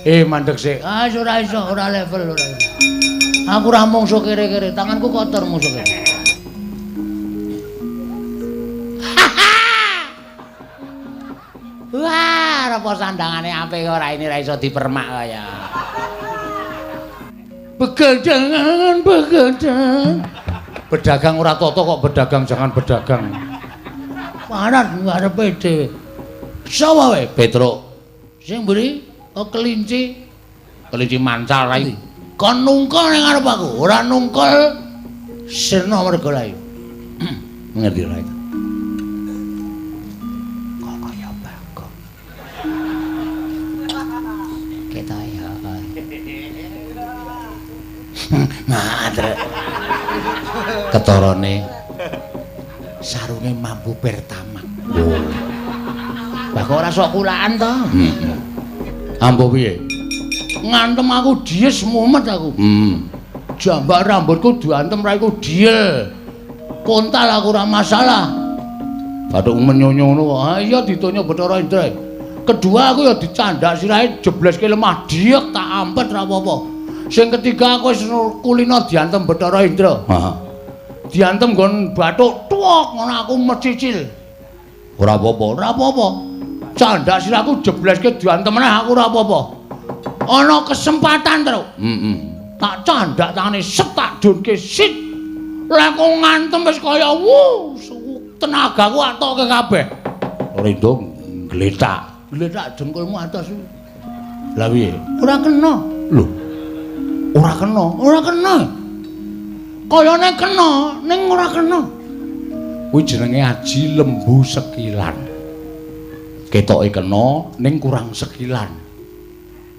Mandek sik. Ah ora iso, ora level ora. Aku ora mungsu kere-kere, tanganku kotor mungsu kere. Wah, apa sandangane apik ora ini ra iso dipermak kaya. Begadang, begadang. Pedagang ora toto kok bedagang jangan bedagang. Parat ngarepe dhewe. Sapa wae? Petruk. Sing mburi kelinci. Kelinci mancal rai. Kon nungkul ning ngarep aku, ora nungkul sirna mergo lae. Ngerti ora itu? Kok kaya bagong. Kita ya. Ngadrek. Ketorone sarunge mampu pertamak. Oh. Lah kok ora sok kulaan to? Ambo piye? Ngantem aku dies mumet aku. Jambak rambutku diantem raiku diel. Kontal aku ora masalah. Bathuk menyonyo ngono kok. Ha iya ditonyo Bathara Indra. Kedua aku ya dicandak sirahe jebleske lemah diek tak ampet ora apa-apa. Sing ketiga aku wis kulino diantem Bathara Indra. Heeh. Diantem nggon bathuk tuwok ngono aku mecicil. Ora apa-apa, ora apa-apa. Candak sirahku jebleske diantem meneh aku ora apa-apa. Ana kesempatan terus. Tak candak tangane set tak dunke sit. Lah kok ngantem wis kaya tenagaku atoke kabeh. Rindo gletak. Gletak jengkulmu atos. Lah piye? Ora kena. Lho. Ora kena, ora kena. Kayane kena, ning ora kena. Kuwi jenenge aji lembu sekilan. Ketoke kena ning kurang sekilan.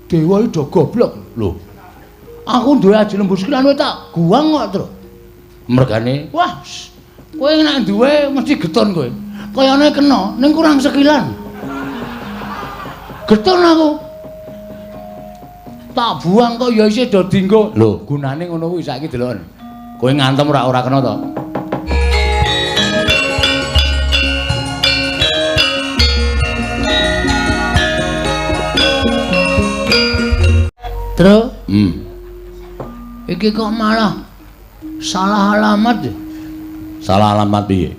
Dewa iki do goblok lho. Aku duwe aji lembu sekilan wae tak guang kok, Tru. Mergane, wah, kowe nek duwe mesti geton kowe. Kayane kena ning kurang sekilan. Geton aku. Tak buang kok ya isih do dienggo. Lho, gunane ngono kuwi saiki delokon. Kowe ngantem ora kena to? Terus? Iki kok malah salah alamat. Salah alamat piye?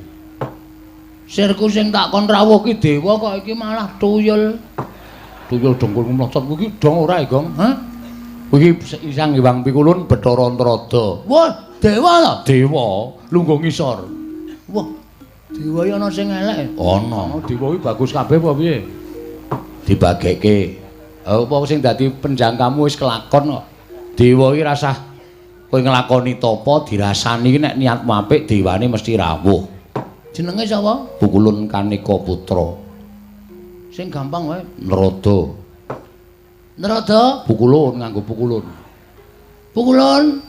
Sirku sing tak kon rawuh ki dewa kok iki malah tuyul. Tuyul dengkulmu mlocot kuwi dong ora, Gong? Hah? Kuwi Sang Hyang Pikulun Bathara Antarada. Wah, dewa ta? Dewa, lungguh ngisor. Wah, dewa iki ana sing elek. Ana. Dewa iki bagus kabeh apa piye? Dibagekke. Apa sing dadi penjangkamu wis kelakon kok. Dewa iki rasah kowe nglakoni tapa dirasani iki nek niatmu apik dewane mesti rawuh. Jenenge sapa? Pukulun Kanika Putra. Sing gampang wae, Narada. Narada? Pukulun nganggo pukulun. Pukulun.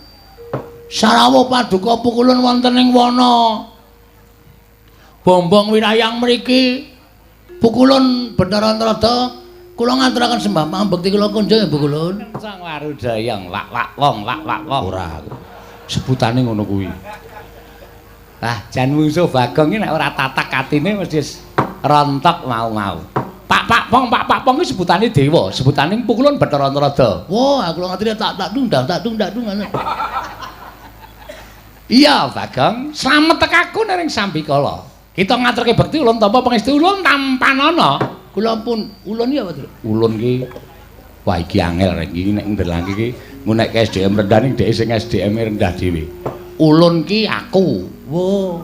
Sarawuh paduka pukulun wonten ing wana. Bombong wirayang mriki. Pukulun Bathara Antarada. Kula ngaturaken sembah pangabekti kula kunjung Bu Kulun. Sang Warudayang lak wong. Ora. Sebutane ngono kuwi. Ah, jan musuh Bagong iki nek ora tatak atine mesti rontok mau-mau. Pak Pong iki sebutane dewa, sebutane Pukulun Bathara Antarada. Wah, aku ngerti tak tundang ngono. Iya, Bagong, slamet tekaku ning Sambikala. Kita ngaturke bekti ulun tampa pangestu ulun tampanana. Kula pun ulun ya, Pak. Ulun ki wah iki angel rek iki nek ndelangke iki ngunek SDM rendah ning dhek sing SDM rendah dhewe. Ulun ki aku. Wo,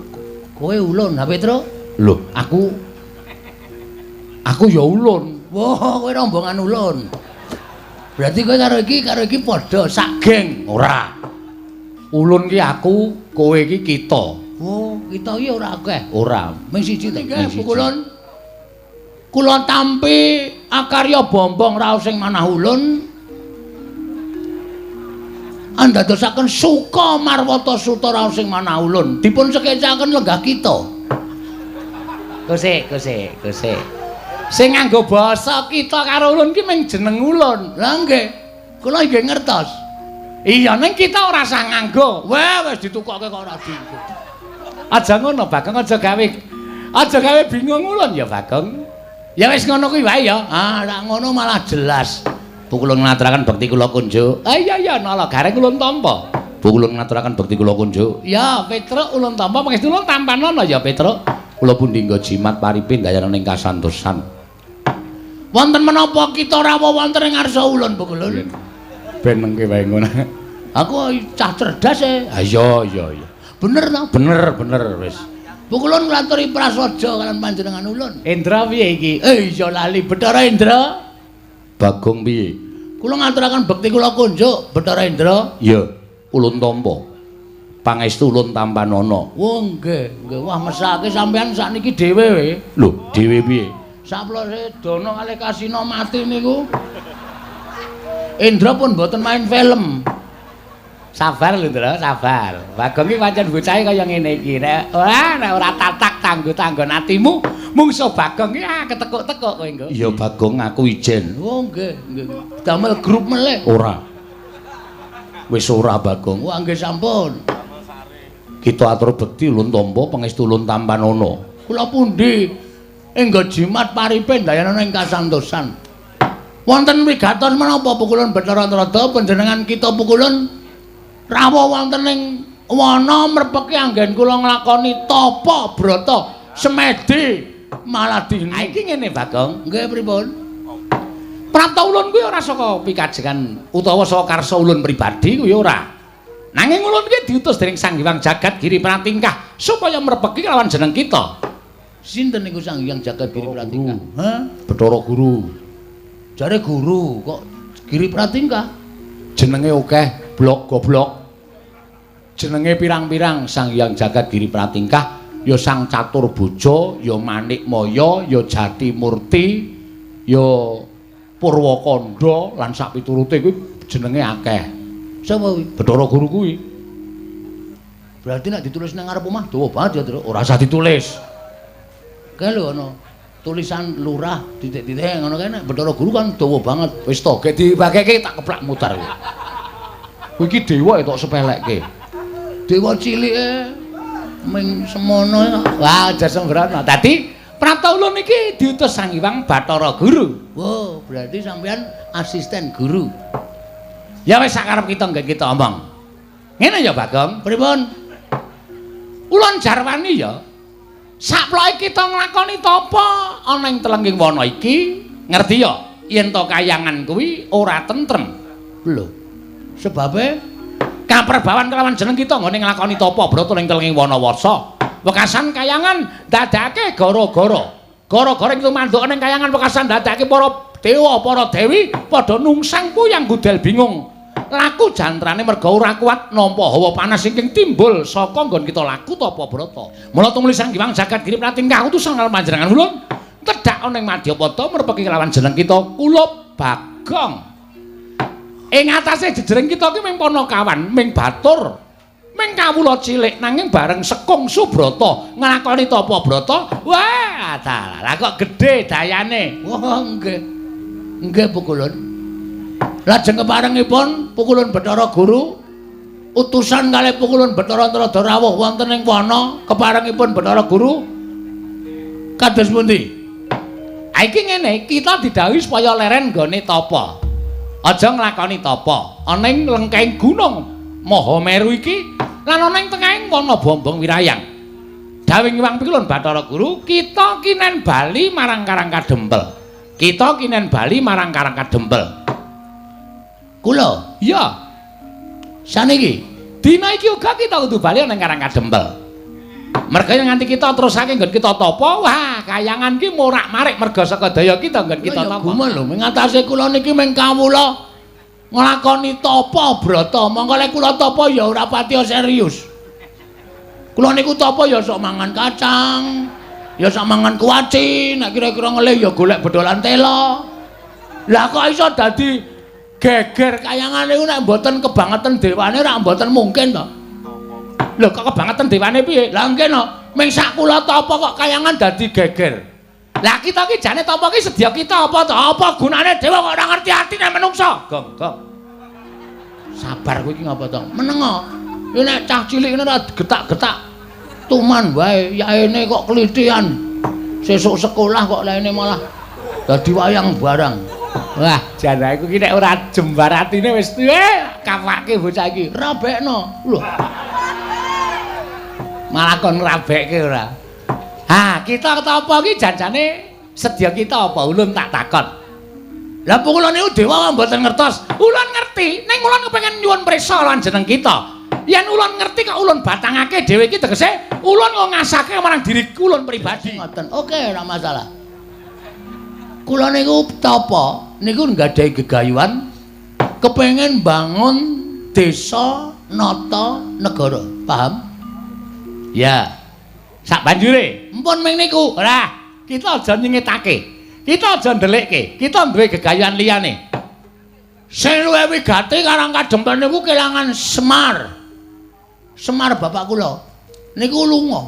kowe ulun, ha Petro? Lho, aku ya ulun. Wo, kowe rombongan ulun. Berarti kowe karo iki padha sak geng. Ora. Ulun ki aku, kowe ki kita. Oh, kita iki ora akeh. Ora, mung siji to. Ulun. Kula tampi akarya bombong raos sing manah ulun andadosaken suka marwata suta raos sing manah ulun dipun sekecaken lenggah kita. Gusik. Sing nganggo basa kita karo ulun ki mung jeneng ulun. Lah nggih, kula nggih ngertos. Iya ning kita ora usah nganggo. Wis ditukokke kok ora dienggo. Aja ngono, Bagong, aja gawe bingung ulun ya, Bagong. Ya wis ngono kuwi wae ya. Ah, nek ngono malah jelas. Kula ngaturaken bekti kula kunjuk. Ah iya nala gareng ulun tampa. Kula ngaturaken bekti kula kunjuk. Ya Petruk ulun tampa pangestu ulun tampanana ya Petruk. Kula pundi nggo jimat paripin dayaning ing kasantosan. Wonten menapa kita rawuh wonten ing ngarsa ulun Pukulun? Ben mengke wae ngono. Aku cah cerdas e. Ha iya. Bener ta? Bener wis. Pukulun ngaturi prasaja kalian panjenengan ulun. Indra piye iki? Iya lali Bathara Indra. Bagong piye? Kula ngaturaken bekti kula kunjuk Bathara Indra. Iya, ulun tampa. Pangestu ulun tampanana. Oh nggih. Wah mesake sampean sakniki dhewe we. Lho, dhewe piye? Saplose Dono kalih Kasino mati niku. Indra pun mboten main film. Sabar lho Indra, sabar. Bagong iki pancen bocahe kaya ngene iki. Nek ora tatak tanggo-tanggon atimu, mungsuh Bagong iki ketekuk-tekuk kowe engko. Iya Bagong aku ijen. Oh nggih. Damel grup melih. Ora. Wis ora Bagong. Wah nggih sampun. Kita atur bekti ulun tampa pangestu ulun tampanana. Kula pundi enggo jimat paripin dayana ing kasantosan. Wonten wigatos menapa Pukulun Bathara Antarada panjenengan kita Pukulun rawuh wonten ing wana mrepeki anggen kula nglakoni tapa brata semedi maladina. Iki ngene Bagong. Nggih pripun? Prapta ulun kuwi ora saka pikajengan utawa saka karsa ulun pribadi kuwi ora. Nanging ulun iki diutus dening Sang Hyang Jagat Giri Pratingkah supaya mrepeki kelawan jeneng kita. Sinten niku Sang Hyang Jagat Giri Pratingkah? Hah? Bathara Guru. Jare guru kok Giri Pratingkah? Jenenge akeh, blok goblok. Jenenge pirang-pirang Sang Hyang Jagat Giri Pratingkah, ya Sang Catur Boja, ya Manik Maya, ya Jati Murti, ya Purwakanda lan sak piturute kuwi jenenge akeh. Sapa kuwi? Bathara Guru kuwi. Berarti nek ditulis nang ngarep omah dawa banget ya, Tru. Ora usah ditulis. Kae lho ana tulisan lurah titik-titik ngono kae nek Bathara Guru kan dawa banget. Wis to, gek dibageke tak keplak mutar kuwi. Kuwi iki dewa tok sepelekke. Dewa cilike ming semono. Wah, aja sembrono. Dadi Prapta ulun iki diutus Sang Hyang Bathara Guru. Wow, berarti sampean asisten guru. Ya wis sakarep kita nggih kita omong. Ngene ya Bagong, pripun? Ulun jarwani ya. Saploke kita nglakoni tapa ana ing telenging wana iki, ngerti ya? Yen to kayangan kuwi ora tentrem. Lho. Sebabe kaperbawan kelawan jeneng kita nggone nglakoni tapa brata ning telenging wana warsa. Wekasan kayangan dadake gara-gara. Gara-gara itu manduk ning kayangan wekasan dadake para dewa, para dewi padha nungsang puyang gudel bingung. Laku jantrane merga ora kuat nampa hawa panas ingkang timbul saka nggon kita laku tapa brata. Mula tumuli Sang Hyang Jagat Giri Pratingkah utusan karo panjenengan ulun tedhak ana ing Madyapada mrepeki kelawan jeneng kita Kula Bagong. Ing atase jejering kita ki ming Panakawan, ming Batur, ming kawula cilik nanging bareng Sekung Subrata nglakoni tapa brata. Wah, dalah kok gedhe dayane. Wah, nggih. Nggih Pukulun. Lajeng keparengipun Pukulun Bathara Guru utusan kalih Pukulun Bathara Antarada rawuh wonten ing wana keparengipun Bathara Guru kados pundi? Iki ngene, kita didhawuhi supaya leren nggone tapa. Aja nglakoni tapa ana ing lengkeng gunung Mahameru iki lan ana ing tengahing wana Bombong Wirayang. Dawing Hyang Pukulun Bathara Guru, kita kinen bali marang Karang Kadempel. Kita kinen bali marang Karang Kadempel. Kula, iya. Saniki, dina iki uga kita kudu bali nang Karang Kadempel. Merga nganti kita terusake nggon kita tapa, wah, kayangan ki morak-marik merga saka daya kita nggon kita tapa. Gumen lho, mengatasi kula niki mung kawula nglakoni tapa brata. Monggo lek kula tapa ya ora patiya serius. Kula niku tapa ya sok mangan kacang, ya sok mangan kuaci, nek kira-kira ngelih ya golek bedolan tela. Lah kok iso dadi geger kayangan niku nek mboten kebangetan dewane ora mboten mungkin to. Lho kok kebangetan dewane piye? Lah nggih no, ming sak kula tapa kok kayangan dadi geger. Lah kita ki jane tapa ki sedya kita apa to? Apa gunane dewa kok ora ngerti atine menungsa? Gong. Sabar kowe iki ngapa to? Menengo. Iki nek cah cilik ngene ora getak-getak. Tuman wae yaene kok klithian. Sesuk sekolah kok laene malah dadi wayang barang. Wah, jan aku ki nek ora jembaratine wis tuwe kapake bocah iki. Rabekno. Lho. Malah kon rabekke ora. Ha, kita apa ki janjane sedya kita apa ulun tak takon. Lah kula niku dewa mboten ngertos. Ulun ngerti, ning ulun kepengin nyuwun prisa lan jeneng kita. Yen ulun ngerti kok ulun batangake dhewe iki tegese ulun kok ngasake marang diri ulun pribadi. Ngoten. Oke, ora masalah. Kula niku tapa niku nggadahi gegayuhan kepengin bangun desa nata negara. Paham? Ya. Sak banjure, mpun ming niku. Ora, kita aja nyengetake. Kita aja ndelikke. Kita duwe gegayuhan liyane. Sing luwih wigati karang kadempel niku kelangan Semar. Semar bapak kula. Niku lunga.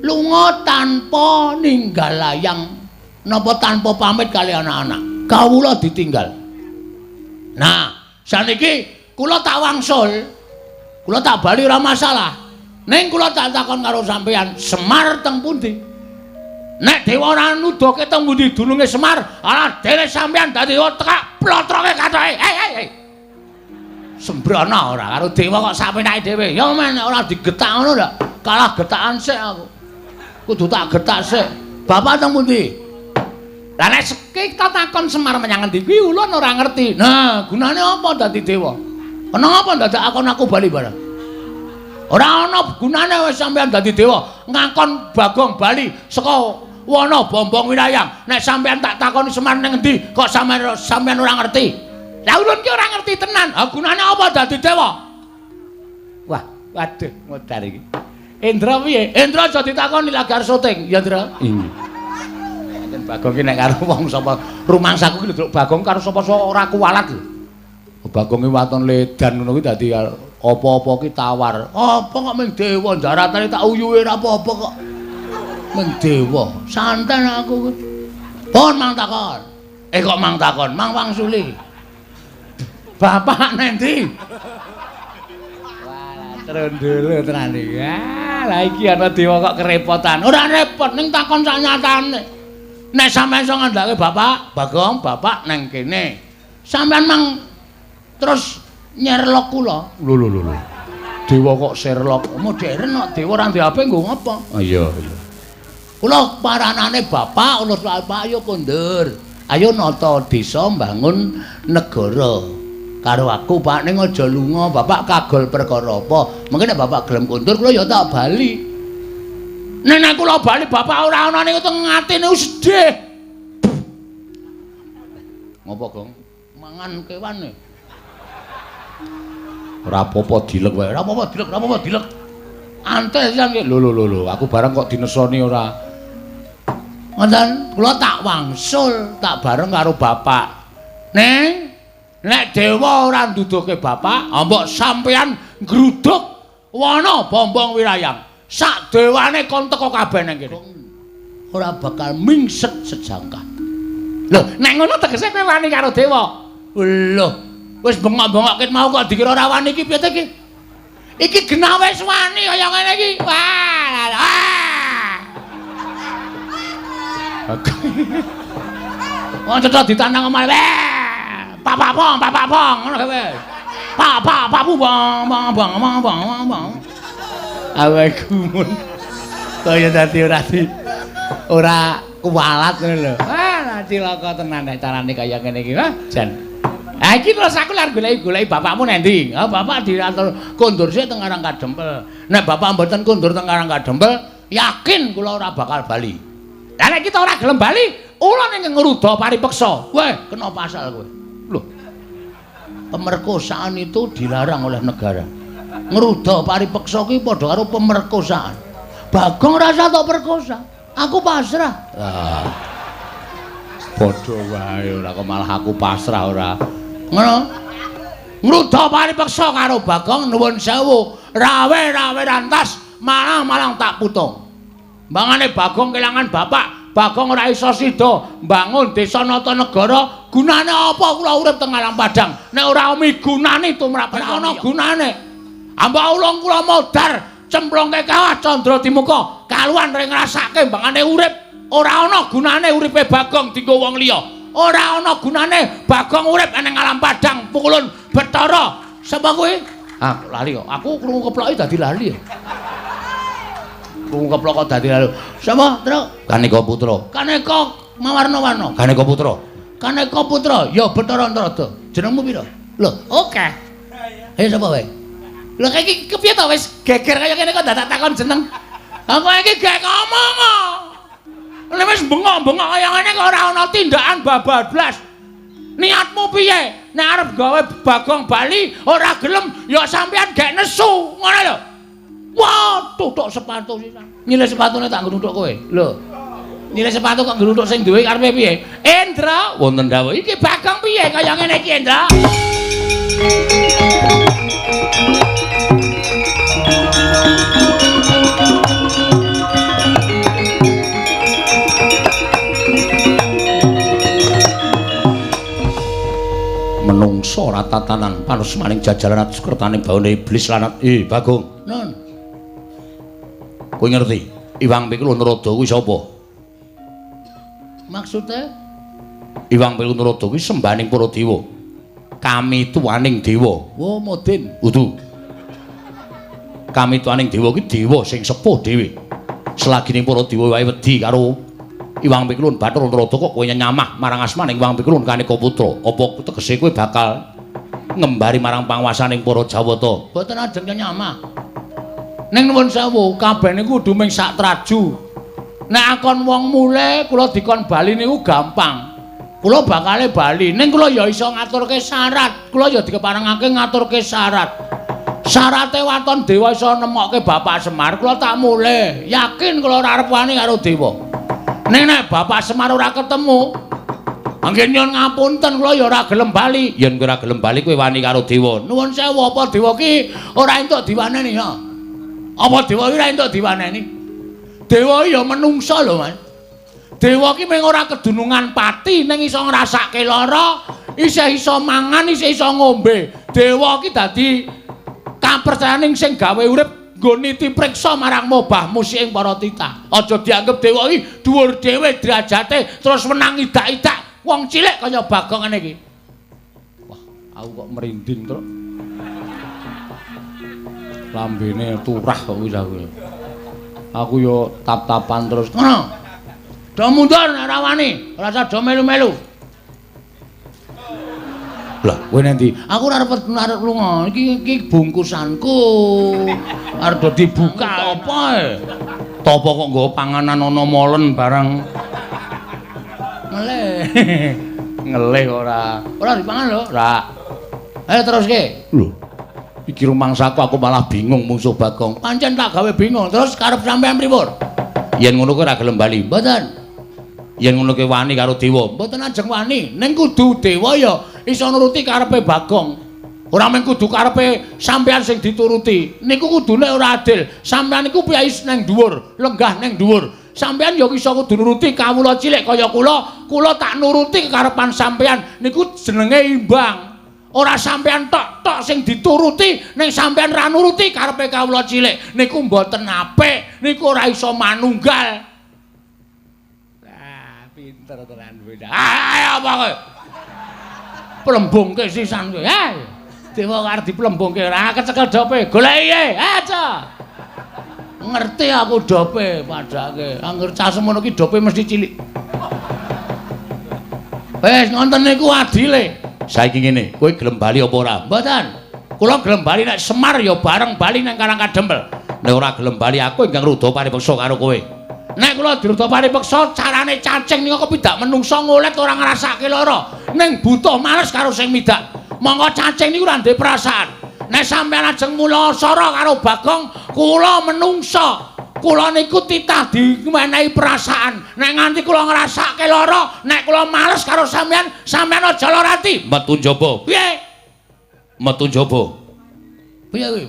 Lunga tanpa ninggal layang napa tanpa pamit kali anak-anak. Kawula ditinggal. Nah, saniki kula tak wangsul. Kula tak bali ora masalah. Ning kula tak takon karo sampeyan, Semar teng pundi? Nek dewa ora nuduhke teng pundi dununge Semar, alah dene sampeyan dadi tekak plotroke kathoke. Hei. Sembrono ora karo dewa kok sapenake dhewe. Ya men ora digetak ngono ndak? Kalah getakan sik aku. Kudu tak getak sik. Bapak teng pundi? Lah nek kita takon Semar menyang endi kuwi ulun ora ngerti. Nah, gunane apa dadi dewa? Kenapa ndadekakon aku bali bareng? Ora ana gunane wis sampeyan dadi dewa, ngakon Bagong bali saka wana Bombong Wirayang. Nek sampeyan tak takoni Semar ning endi, kok sampeyan ora ngerti. Lah ulun ki ora ngerti tenan. Ha gunane apa dadi dewa? Wah, waduh, modar iki. Indra piye? Indra aja ditakoni lagar syuting, ya Indra. Yen Bagong ki nek karo wong sapa rumangsaku ki lho Bagong karo sapa ora kuwalat lho. Bagong ki waton ledan ngono ki dadi apa-apa ki tawar. Apa kok ming dewa jaratane tak uyuhe ora apa-apa kok. Ming dewa, santen aku. Pun mang takon. Kok mang takon, mang wangsuli. Bapak nendi? Wah, trondolo tenan iki. Lah iki ana dewa kok kerepotan. Ora repot ning takon sak nyatane. Nek sampeyan iso ngandhake Bapak, Bagong, Bapak nang kene. Sampeyan mang terus nyerlok kula. Lho. Dewa kok Sherlock modern kok dewa ora ndek HP nggo ngopo? Oh iya. Kula paranane Bapak ulus Bapak ayo kondur. Ayo nata desa mbangun negara. Karo aku Pak ning aja lunga, Bapak kagol perkara apa? Mengko nek Bapak gelem kondur kula ya tak bali. Nek kula bali Bapak ora ana niku teng atine sedih. Ngopo, Gong? Mangan kewane. Ora apa-apa dilek wae. Ora apa-apa dilek. Antes jan ki. Lho, aku bareng kok dinesoni ora. Ngoten, kula tak wangsul, tak bareng karo Bapak. Nek dewa ora nduduhke Bapak, mbok sampeyan gruduk wana Bombong Wirayang. Sak dewane kon teko kabeh nang kene. Ora bakal mingset sejangka. Lho, nek ngono tegese kowe wani karo dewa. Lho, wis bengok-bengok ket mau kok dikira ora wani iki piye to iki? Iki genah wis wani kaya ngene iki. Wah. Wong cecok ditandang omahe. Papa pong ngono kowe. Papu bong. Awake gumun. Kaya dadi ora kuwalat ngono lho. Wah, cilaka tenan nek carane kaya ngene iki, ha, Jan. Ha iki terus aku lare goleki bapakmu nendi? Ha bapak diatur kondur sik teng Karang Kadempel. Nek bapak mboten kondur teng Karang Kadempel, yakin kula ora bakal bali. Lah nek kita ora gelem bali, ulun ning ngruda paripeksa. Weh, kena pasal kowe. Loh. Pemerkosaan itu dilarang oleh negara. Ngruda paripeksa kuwi padha karo pemerkosaan. Bagong rasa tok perkosa. Aku pasrah. Ah. Padha wae ora kok malah aku pasrah ora. Ngono. Ngruda paripeksa karo Bagong nuwun sewu. Rawe rantas malang tak putung. Mbangane Bagong kelangan bapak, Bagong ora iso sida mbangun desa nata negara, gunane apa kula urip teng alang padang? Nek ora migunani tumrap ana gunane. Amba ulung kula modar cemplungke kawah Candra Timuka, kaluan reng ngrasake mbangane urip ora ana gunane uripe Bagong dienggo wong liya. ora ana gunane Bagong urip ning alam padang pukulun Bathara. Sapa kuwi? Ah, lali kok. Aku krungu keploki dadi lali. Krungu keplok kok dadi lali. Sapa, Tru? Kaneka Putra. Kaneka Mawarna-warna. Kaneka Putra. Kaneka Putra, ya Bathara Antarada. Jenengmu pira? Lho, oke. Ayo sapa wae? Lho iki kepiye to wis geger kaya kene kok dadak takon jeneng. Aku iki gak ngomong kok. Nek wis bengok-bengok kaya ngene kok ora ana tindakan bablas. Niatmu piye? Nek arep gawe Bagong Bali ora gelem ya sampean gek nesu, ngono lho. Wah, tutuk sepatu sisan. Nyilih sepatune tak ngnuthuk kowe. Lho. Nyilih sepatu kok ngnuthuk sing duwe karepe piye? Endra, wonten dawuh iki Bagong piye kaya ngene iki, Endra? Menungso ratatanan panos maning jajalan sukertaning baune iblis lanat. Bagong. Nun. Kowe ngerti? Iwang Pikul Narada kuwi sapa? Maksude? Iwang Pikul Narada kuwi sembaning para dewa. Kami tuwaning dewa. Oh, Modin. Udu. Kami tuwaning dewa kuwi dewa sing sepuh dhewe. Selagine para dewa wae wedi karo Iwang Pikul Bathara Narada kok kowe nyamah marang asmaning Iwang Pikul Kaneka Putra. Apa tegese kowe bakal ngembari marang panguwasaning para Jawata? Boten ajeng nyamah. Ning nuwun sewu, kabeh niku kudu ming sak traju. Nek akon wong mule kula dikon bali niku gampang. Kula bakale bali, ning kula ya iso ngaturke syarat. Kula ya dikeparengake ngaturke syarat. Syarate waton dewa iso nemokke Bapak Semar, kula tak mule. Yakin kula ora arep wani karo dewa. Ning nek Bapak Semar ora ketemu, anggen nyuwun ngapunten kula ya ora gelem bali. Yen kowe ora gelem bali kowe wani karo dewa. Nuwun sewu apa dewa ki ora entuk diwaneni ya. Apa dewa iki ora entuk diwaneni? Dewa ya menungsa lho, Mas. Dewa ki mung ora kedunungan pati ning iso ngrasake lara, isih iso mangan, isih iso ngombe. Dewa ki dadi kapercayaning sing gawe urip nggo niti priksa marang mobah musik para titah. Aja dianggep dewa iki dhuwur dhewe derajate terus menang idak-idak wong cilik kaya Bagong ngene iki. Wah, aku kok merinding, Truk. Lambene turah kok wis aku. Aku yo tap-tapan terus. Ngono. Do mundur nek ora wani, ora usah do melu-melu. Lah, kowe nanti aku ora arep lunga. Iki bungkusanku. Arep do dibuka apa e? Topo kok nggawa panganan ana molen barang. Ngeleh. Ngeleh ora. Ora dipangan lho, ora. Ayo teruske. Lho. Iki rumangsaku aku malah bingung musuh Bagong. Pancen tak gawe bingung. Terus karep sampean pripun? Yen ngono kowe ora gelem bali. Mboten. Yen ngono kowe wani karo dewa. Mboten ajeng wani. Ning kudu dewa ya iso nuruti karepe Bagong. Ora mung kudu karepe sampean sing dituruti. Niku kudune ora adil. Sampean iku piyais nang dhuwur, lenggah nang dhuwur. Sampean ya iso kudu nuruti kawula cilik kaya kula. Kula tak nuruti karepan sampean. Niku jenenge imbang. Ora sampean tok sing dituruti ning sampean ra nuruti karepe kawula cilik niku mboten apik niku ora iso manunggal. Ah, pinter tenan beda. Ayo apa kowe? Plembungke sisan kowe. Ha. Dewa arep diplembungke ora kecekel dope. Goleki aja. Ngerti aku dope padake. Angger cah semono ki dope mesti cilik. Wes ngonten niku adile. Saiki ngene, kowe gelem bali apa ora? Mboten. Kula gelem bali nek Semar ya bareng bali nang Karangkadempel. Nek ora gelem bali aku ingkang ruda paripeksa karo kowe. Nek kula diruda paripeksa carane cacing nika kepidak menungsa ngolet ora ngrasake lara. Ning butuh males karo sing midak. Monggo cacing niku ora ndek perasaan. Nek sampeyan ajeng mula sara karo Bagong, kula menungsa. Kula niku titah dimenehi perasaan. Nek nganti kula ngrasake lara, nek kula males karo sampean, sampean aja lara ati. Metu njaba. Piye? Metu njaba. Piye kowe?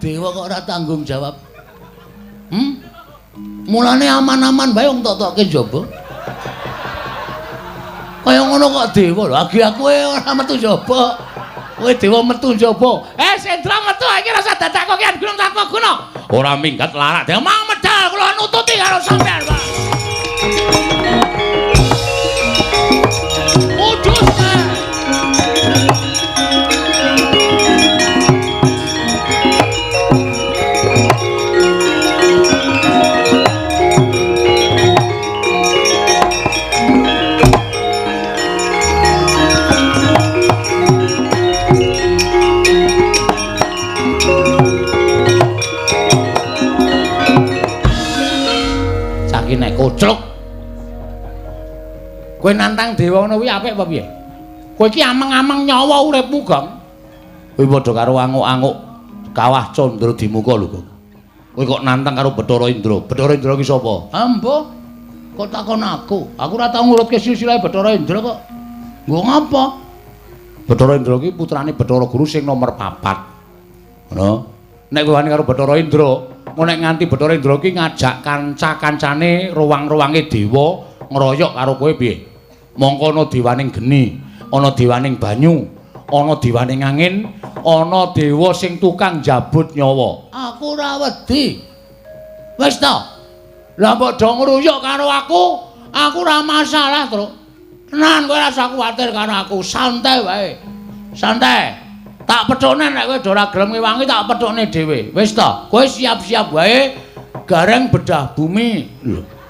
Dewa kok ora tanggung jawab. Mulane aman-aman bae wong tok-tokke njaba. Kaya ngono kok dewa lho, agi aku ora metu njaba. Kowe dewa metu njaba. Sendra metu iki rasa dadak kok kian gunung tanpa guna. Ora minggat larak dhewe mau medal kula nututi karo sampean, Pak. Kudus. Nek kocluk kowe nantang dewa ngono kuwi apik apa piye? Kowe iki ameng-ameng nyawa uripmu, Gong. Kowe padha karo anguk-anguk kawah Candra Dimuka lho, Gong. Kowe kok nantang karo Bathara Indra. Bathara Indra ki sapa? Ambo. Kok takon aku? Aku ora tau ngurutke silsilah Bathara Indra kok. Nggo ngapa? Bathara Indra ki putrane Bathara Guru sing nomor 4. Ngono. Nek kowe wani karo Bathara Indra, nek nganti Bathara Indra ki ngajak kanca-kancane ruwang-ruwange dewa ngeroyok karo kowe piye? Mongko ana dewaning geni, ana dewaning banyu, ana dewaning angin, ana dewa sing tukang jabut nyawa. Aku ora wedi. Wis ta? Lah mbok do ngruyuk karo aku ora masalah, Truk. Tenan kowe ora usah kuwatir karo aku, santai wae. Santai. Tak pethone nek kowe do ora gelem ngewangi tak pethone dhewe. Wis ta? Kowe siap-siap wae gareng bedah bumi. Lho.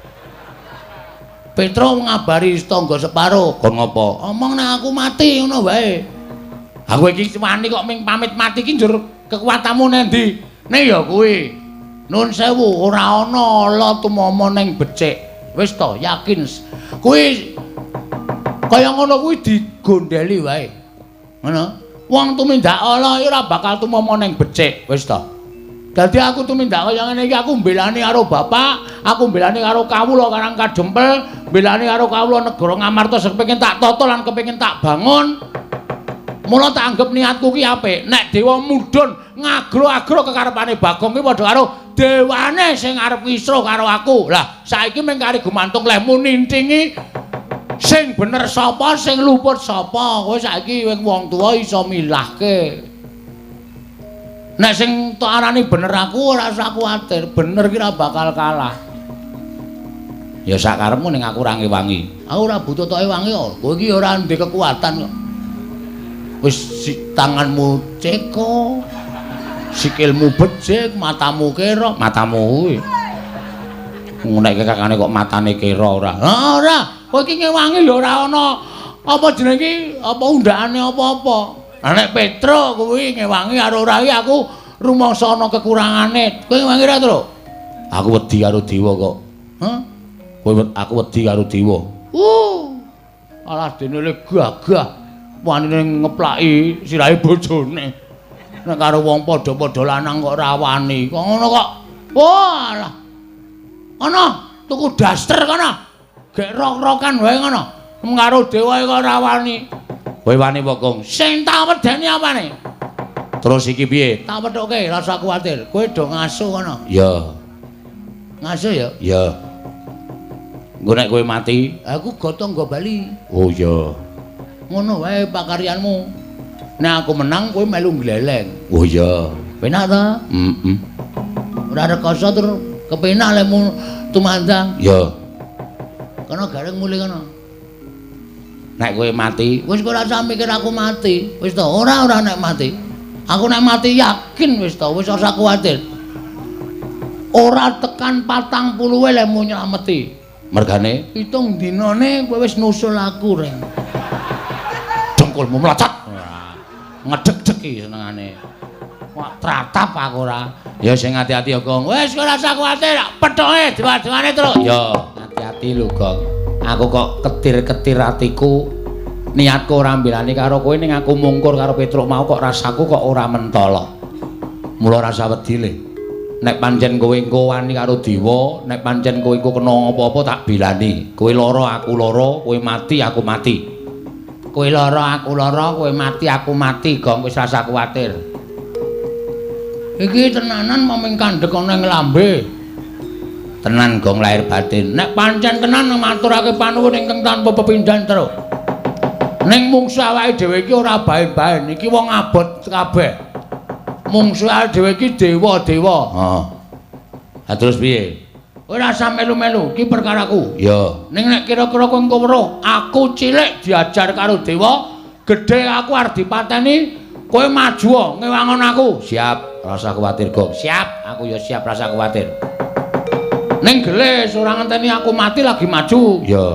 Petro ngabari tangga separo. Kon ngopo? Omong nek aku mati ngono wae. Aku iki wani kok ming pamit mati iki njur kekuatanmu nendi? Nek ya kuwi. Nun sewu ora ana ala tumomo ning becik. Wis ta, yakin. Kuwi kaya ngono kuwi digondheli wae. Ngono. Wong tumindak ala iki ora bakal tumomo ning becik, wis ta. Dadi aku tumindak kaya ngene iki aku mbelani karo bapak, aku mbelani karo kawula Karang Kadempel, mbelani karo kawula negara Ngamarta sing kepengin tak tata lan kepengin tak bangun. Mula tak anggap niatku ki apik. Nek dewa mudhun ngagro-agro kekarepane Bagong ki padha karo dewane sing arep wisruh karo aku. Lah saiki mung kari gumantung lehmu nintingi sing bener sapa, sing luput sapa. Kowe saiki wong tuwa iso milahke. Nek sing tok arani bener aku ora usah kuwatir, bener ki ora bakal kalah. Ya sak karepmu ning aku ora ngewangi. Aku ora butuh tok ewangi kok. Kowe iki ora ndek kekuatan kok. Wis tanganmu ceko, sikilmu becik, matamu kira, matamu kuwi. Nek kakane kok matane kira ora. Ora, kowe iki ngewangi ya ora ana apa jenenge iki, apa undakane apa-apa. Lah nek Petro kuwi ngewangi karo ora iki aku rumangsa ana kekurangane. Kowe ngewangi ra, Tru? Aku wedi karo dewa kok. Hah? Kowe aku wedi karo dewa. Alah dene le gagah wanine ngeplaki sirahe bojone. Nek karo wong padha-padha lanang kok ora wani. Kok ngono kok. Walah. Ana tuku daster kono. Gek rok-rokan wae ngono. Karo dewa kok ora wani. Kowe wani apa, Gong? Sing tak wedeni apane? Terus iki piye? Tak wethuke, ora usah kuwatir. Kowe do ngasuh kono. Ya. Ngasuh ya? Ya. Engko nek kowe mati, aku gotong nggo bali. Oh iya. Ngono wae pakaryanmu. Nek aku menang kowe melu gleleng. Oh iya. Penak ta? Heeh. Ora rekoso tur kepenak lemu tumandang. Ya. Kono gareng mulih kono. Nek kowe mati, wis ora usah mikir aku mati. Wis to, ora nek mati. Aku nek mati yakin wis to, wis ora usah kuwatir. Ora tekan 40 lemu nylameti. Mergane pitung dinane kowe wis nusul aku, Reng. Dengkulmu mlacet. Ngedeg-degi senengane. Kok tratap aku ora. Ya sing ati-ati ya, Gong. Wis ora usah kuwatir, pethoke dewa-dewane terus. Ya, hati-hati lho, Gong. Aku kok ketir-ketir atiku. Niatku ora mbelani karo kowe ning aku mungkur karo Petruk mau kok rasaku kok ora mentolo. Mula rasa wedi le. Nek pancen kowe engko wani karo dewa, nek pancen kowe engko kena apa-apa tak belani. Kowe lara aku lara, kowe mati aku mati. Kowe lara aku lara, kowe mati aku mati, Gong wis rasa kuwatir. Iki tenanan momeng kandhek ana ing lambe. Tenan, Gong, lahir batin. Nek pancen tenan maturake panuwun ingkang tanpa pepindhan terus. Ning mungsuh awake dhewe iki ora bae-bae. Iki wong abot kabeh. Mungsuh awake dhewe iki dewa-dewa. Heeh. Ha terus piye? Kowe ora usah melu-melu, iki perkaraku. Ya. Ning nek kira-kira kowe engko weruh, aku cilik diajar karo dewa, gedhe aku arep dipateni, kowe maju ngewangon aku. Siap, rasa kuwatir, Gong. Siap, aku ya siap rasa kuwatir. Ning gelis ora ngenteni aku mati lagi maju. Ya.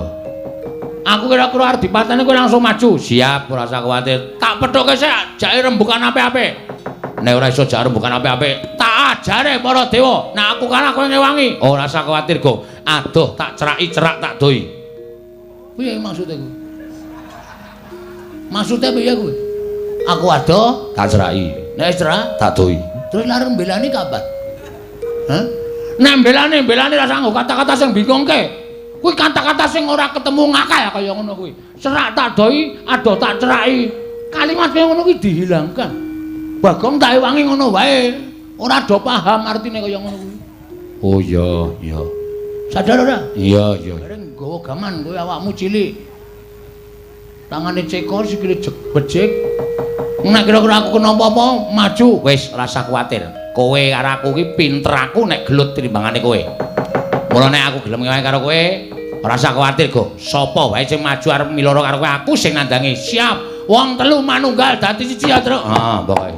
Aku kira-kira arep dipateni kowe langsung maju. Siap, ora usah kuwatir. Tak pethoke sik, jake rembukan apik-apik. Nek ora iso jare bukan apik-apik. Tak ajare para dewa. Nek aku kalah kowe ngewangi. Ora usah kuwatir, Gong. Aduh, tak ceraki cerak tak doi. Piye maksudnya kuwi? Maksudnya piye kuwi? Aku adoh, tak ceraki. nek wis cerah, Tak doi. terus lare mbelani kapan? Hah? Nek mbelani ra sanggo kata-kata sing bingungke. Kuwi kata-kata sing ora ketemu ngakal kaya ngono kuwi. Cerak tak doi, adoh tak ceraki. Kalimat kaya ngono kuwi dihilangkan. Bagong tak ewangi ngono wae. Ora do paham artine kaya ngono kuwi. Oh iya, iya. Sadar ora? Iya, iya. Bareng nggawa gaman kowe awakmu cilik. Tangane cekor sikile becik. Nek kira-kira aku kena apa-apa, maju. Wis ora usah kuwatir. Kowe karo aku iki pinter aku nek gelut timbangane kowe. Mula nek aku gelem ngewahi karo kowe, ora usah kuwatir, Go. Sapa wae sing maju arep miloro karo kowe, aku sing nandangi. Siap. Wong telu manunggal dadi siji ya, Truk. Heeh, pokoke.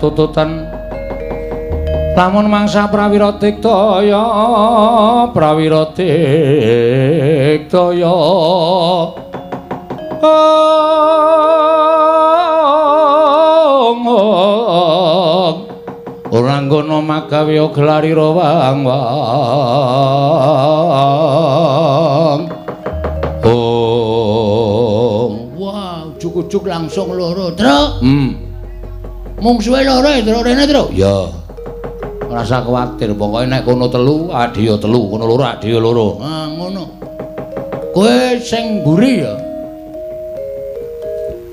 Tututan lamun mangsa prawira tiktaya ora ngono magawe glarira wang Wah, ujug-ujug langsung loro, Truk. Mungsuhe loro ya, Truk, rene, Truk. Ya. Ora usah kuwatir, pokoke nek kono telu, adhiya telu, kono loro adhiya loro. Ah, ngono. Kowe sing mburi ya.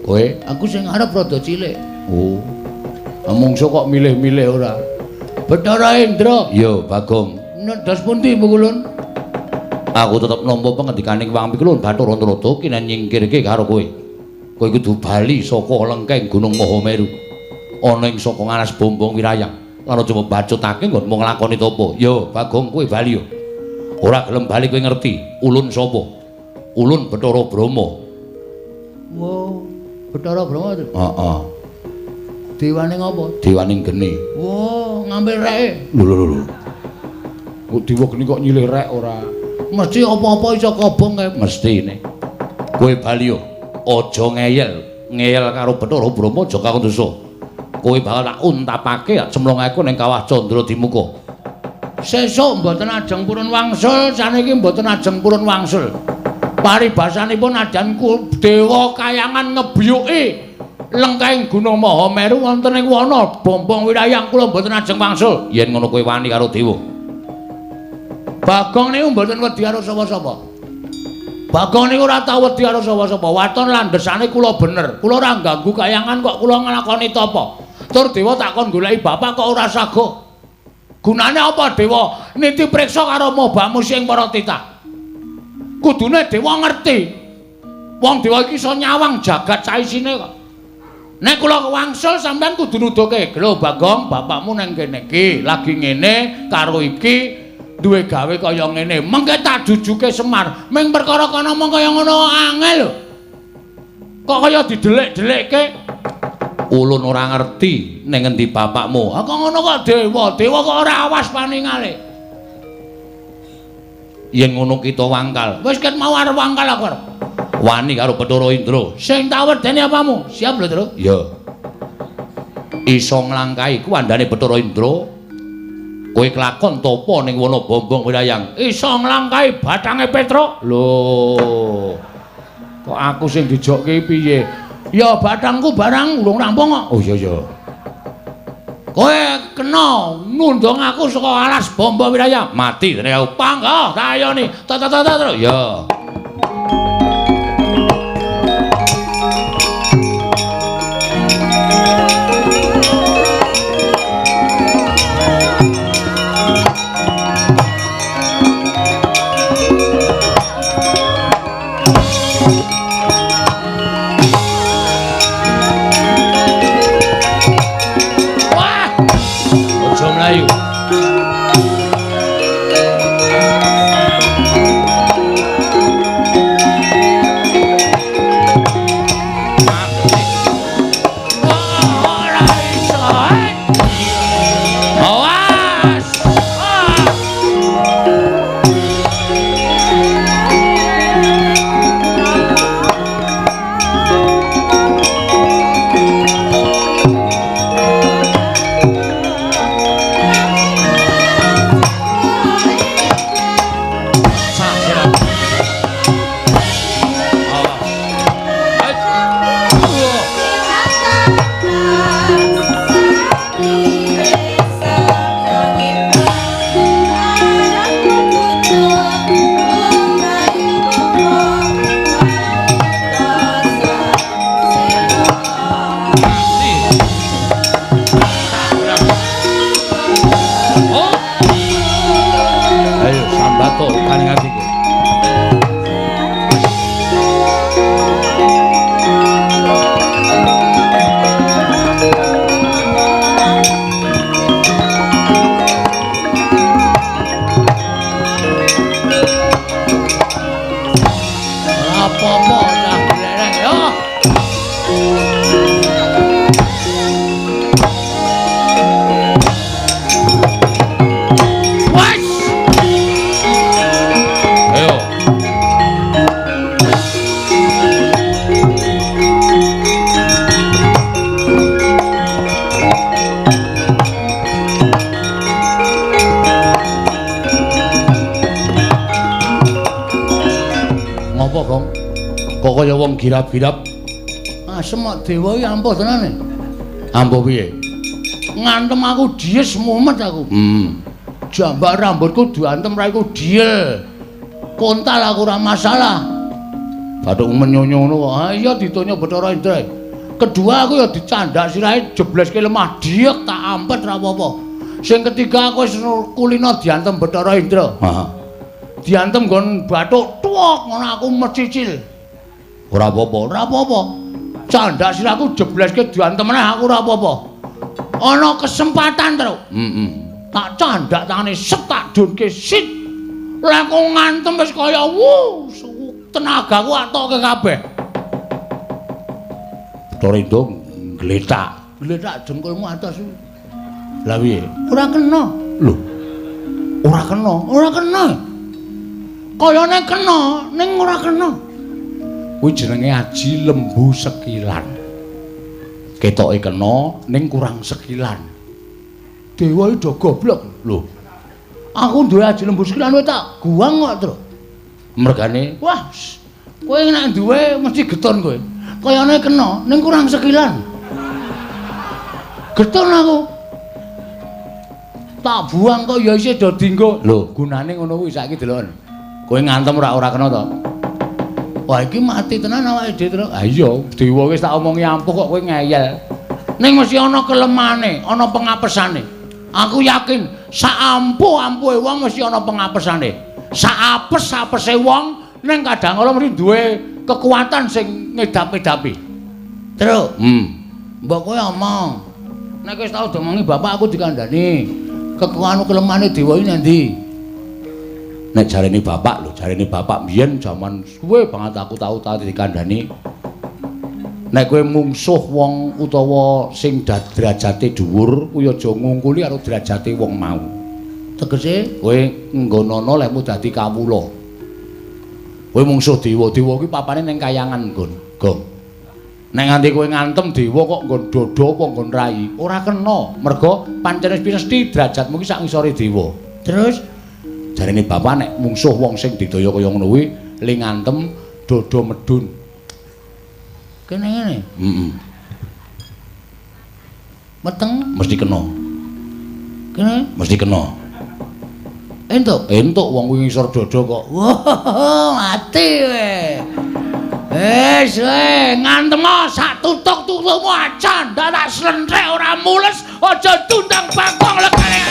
Kowe Aku sing arep rada cilik. oh. Mungsu kok milih-milih ora. Bathara Indra. Ya, Bagong. Nedas pundi Mukulun? Aku tetep nampa pengendikaning Wang Pikulun Bathara Antarada kinen nyingkirke karo kowe. Kowe kudu bali saka lengkeng Gunung Mahameru. Ana ing saka ngaras bombong wirayang lan aja mbacutake nggon mung nglakoni topo. Yo, Bagong kowe bali yo. Ora gelem bali kowe ngerti ulun sapa? Ulun Bathara Brahma. Wow, Bathara Brahma. Heeh. Dewane ngopo? Dewaning geni. Wow, ngambil reke. Lho. Kok dewa geni kok nyilih rek ora? Mesti apa-apa iso kobong kae. Mestine. Kowe bali yo. Aja ngeyel. Ngeyel karo Bathara Brahma aja kakon dosa. Kowe bakal tak untapake cemlongaku ning kawah Candra Dimuka. Sesuk mboten ajeng purun wangsul, saniki mboten ajeng purun wangsul. Paribasanipun adanku dewa kayangan ngebiyuki lengkeng Gunung Mahameru wonten ing wana bombong wirayang kula mboten ajeng wangsul. Yen ngono kowe wani karo dewa. Bagong niku mboten wedi karo sapa-sapa. Bagong niku ora tau wedi karo sapa-sapa. Waton landhesane kula bener. Kula ora ganggu kayangan kok kula nglakoni tapa. Tur dewa takon goleki bapak kok ora sago. Gunane apa dewa niti priksa karo mobamu sing para titah. Kudune dewa ngerti. Wong dewa iki iso nyawang jagat saisine kok. Nek kula wangsul sampean kudu nuduhke, "Lho Bagong, bapakmu nang kene iki lagi ngene karo iki duwe gawe kaya ngene." Mengke tak jujuke Semar. Ming perkara kana mong kaya ngono angel lho. Kok kaya didelik-delikke? Ulun ora ngerti ning ngendi bapakmu. Kok ngono kok dewa? Dewa kok ora awas paningale. Yen ngono kita wangkal. Wis ket mau arep wangkal aku arep. Wani karo Bathara Indra. Sing tak wedeni apamu? Siap lho, Tru? Ya. Iso nglangkai kuwandane Bathara Indra. Kowe kelakon topo ning wana bombong wirayang. Iso nglangkai batange Petruk. Lho. Kok aku sing dijokke piye? Ya batangku barang urung rampung kok. Oh iya. Kowe kena nundung aku saka alas bombo wirayang. Mati dene aku. Pangga, tak ayoni. Terus. Ya. Melayu. Kaya wong girap-girap. Semok dewa iki ampuh tenane. Ampuh piye? Ngantem aku dies mumet aku. Jambak rambutku diantem raiku diel. Kontal aku ora masalah. Bathuk menyonyo ngono kok. Iya ditonyo Bathara Indra. Kedua aku ya dicandak sirahe jebleske lemah diek tak ampet ora apa-apa. Sing ketiga aku wis kulino diantem Bathara Indra. Heeh. Diantem nggon bathuk tuwok ngono aku mecicil. Ora apa-apa. Ora apa-apa. Candak siraku jebleske diantem meneh aku ora apa-apa. Ana kesempatan, Tru. Tak candak tangane set tak dunke sit. Lek kok ngantem wis kaya tenagaku atoke kabeh. Bathara Indra gletak. Gletak jengkulmu atas. Lah piye? Ora kena. Lho. Ora kena. Ora kena. Kayane kena, ning ora kena. Kuwi jenenge aji lembu sekilan. Ketoke kena ning kurang sekilan. Dewa iki do goblok. Lho. Aku duwe aji lembu sekilan kowe tak guang kok, Tru. Mergane, wah, kowe nek duwe mesti geton kowe. Kayane kena ning kurang sekilan. Geton aku. Tak buang kok ya isih do dienggo. Lho, gunane ngono kuwi saiki deloken. Kowe ngantem ora kena to? Wah iki mati tenan awake dhewe, Tru. Ha iya, dewa wis tak omongi ampuh kok kowe ngeyel. Ning mesti ana kelemane, ana pengapesane. Aku yakin sak ampuh-ampuhe wong mesti ana pengapesane. Sak apes-apese wong ning kadang kala mesti duwe kekuatan sing ngedap-edapi. Tru, mbok kowe omong. Nek wis tau domongi bapak aku dikandani. Kekuatan kelemane dewa iki endi? Nek jarene bapak lho, jarene bapak biyen jaman suwe banget aku tau dikandani. Nek kowe mungsuh wong utawa sing derajate dhuwur, kuwi aja ngungkuli karo derajate wong mau. Tegese kowe nggonana lekmu dadi kawula. Kowe mungsuh dewa-dewa kuwi papane ning kayangan, Gon. Gong. Nek nganti kowe ngantem dewa kok nggon dodo apa nggon rai, ora kena. Merga pancen wis pesti derajatmu ki sak ngisore dewa. Terus jarene bapak nek mungsuh wong sing didaya kaya ngono kuwi ling ngantem dodo medun. Kene ngene. Meteng mesti kena. Kene mesti kena. Entuk wong kuwi ngisor dodo kok. Wah, mati kowe. Wis ngantem sak tutuk-tutukmu acan, tak slentrek ora mules, aja tundang Bagong lekane.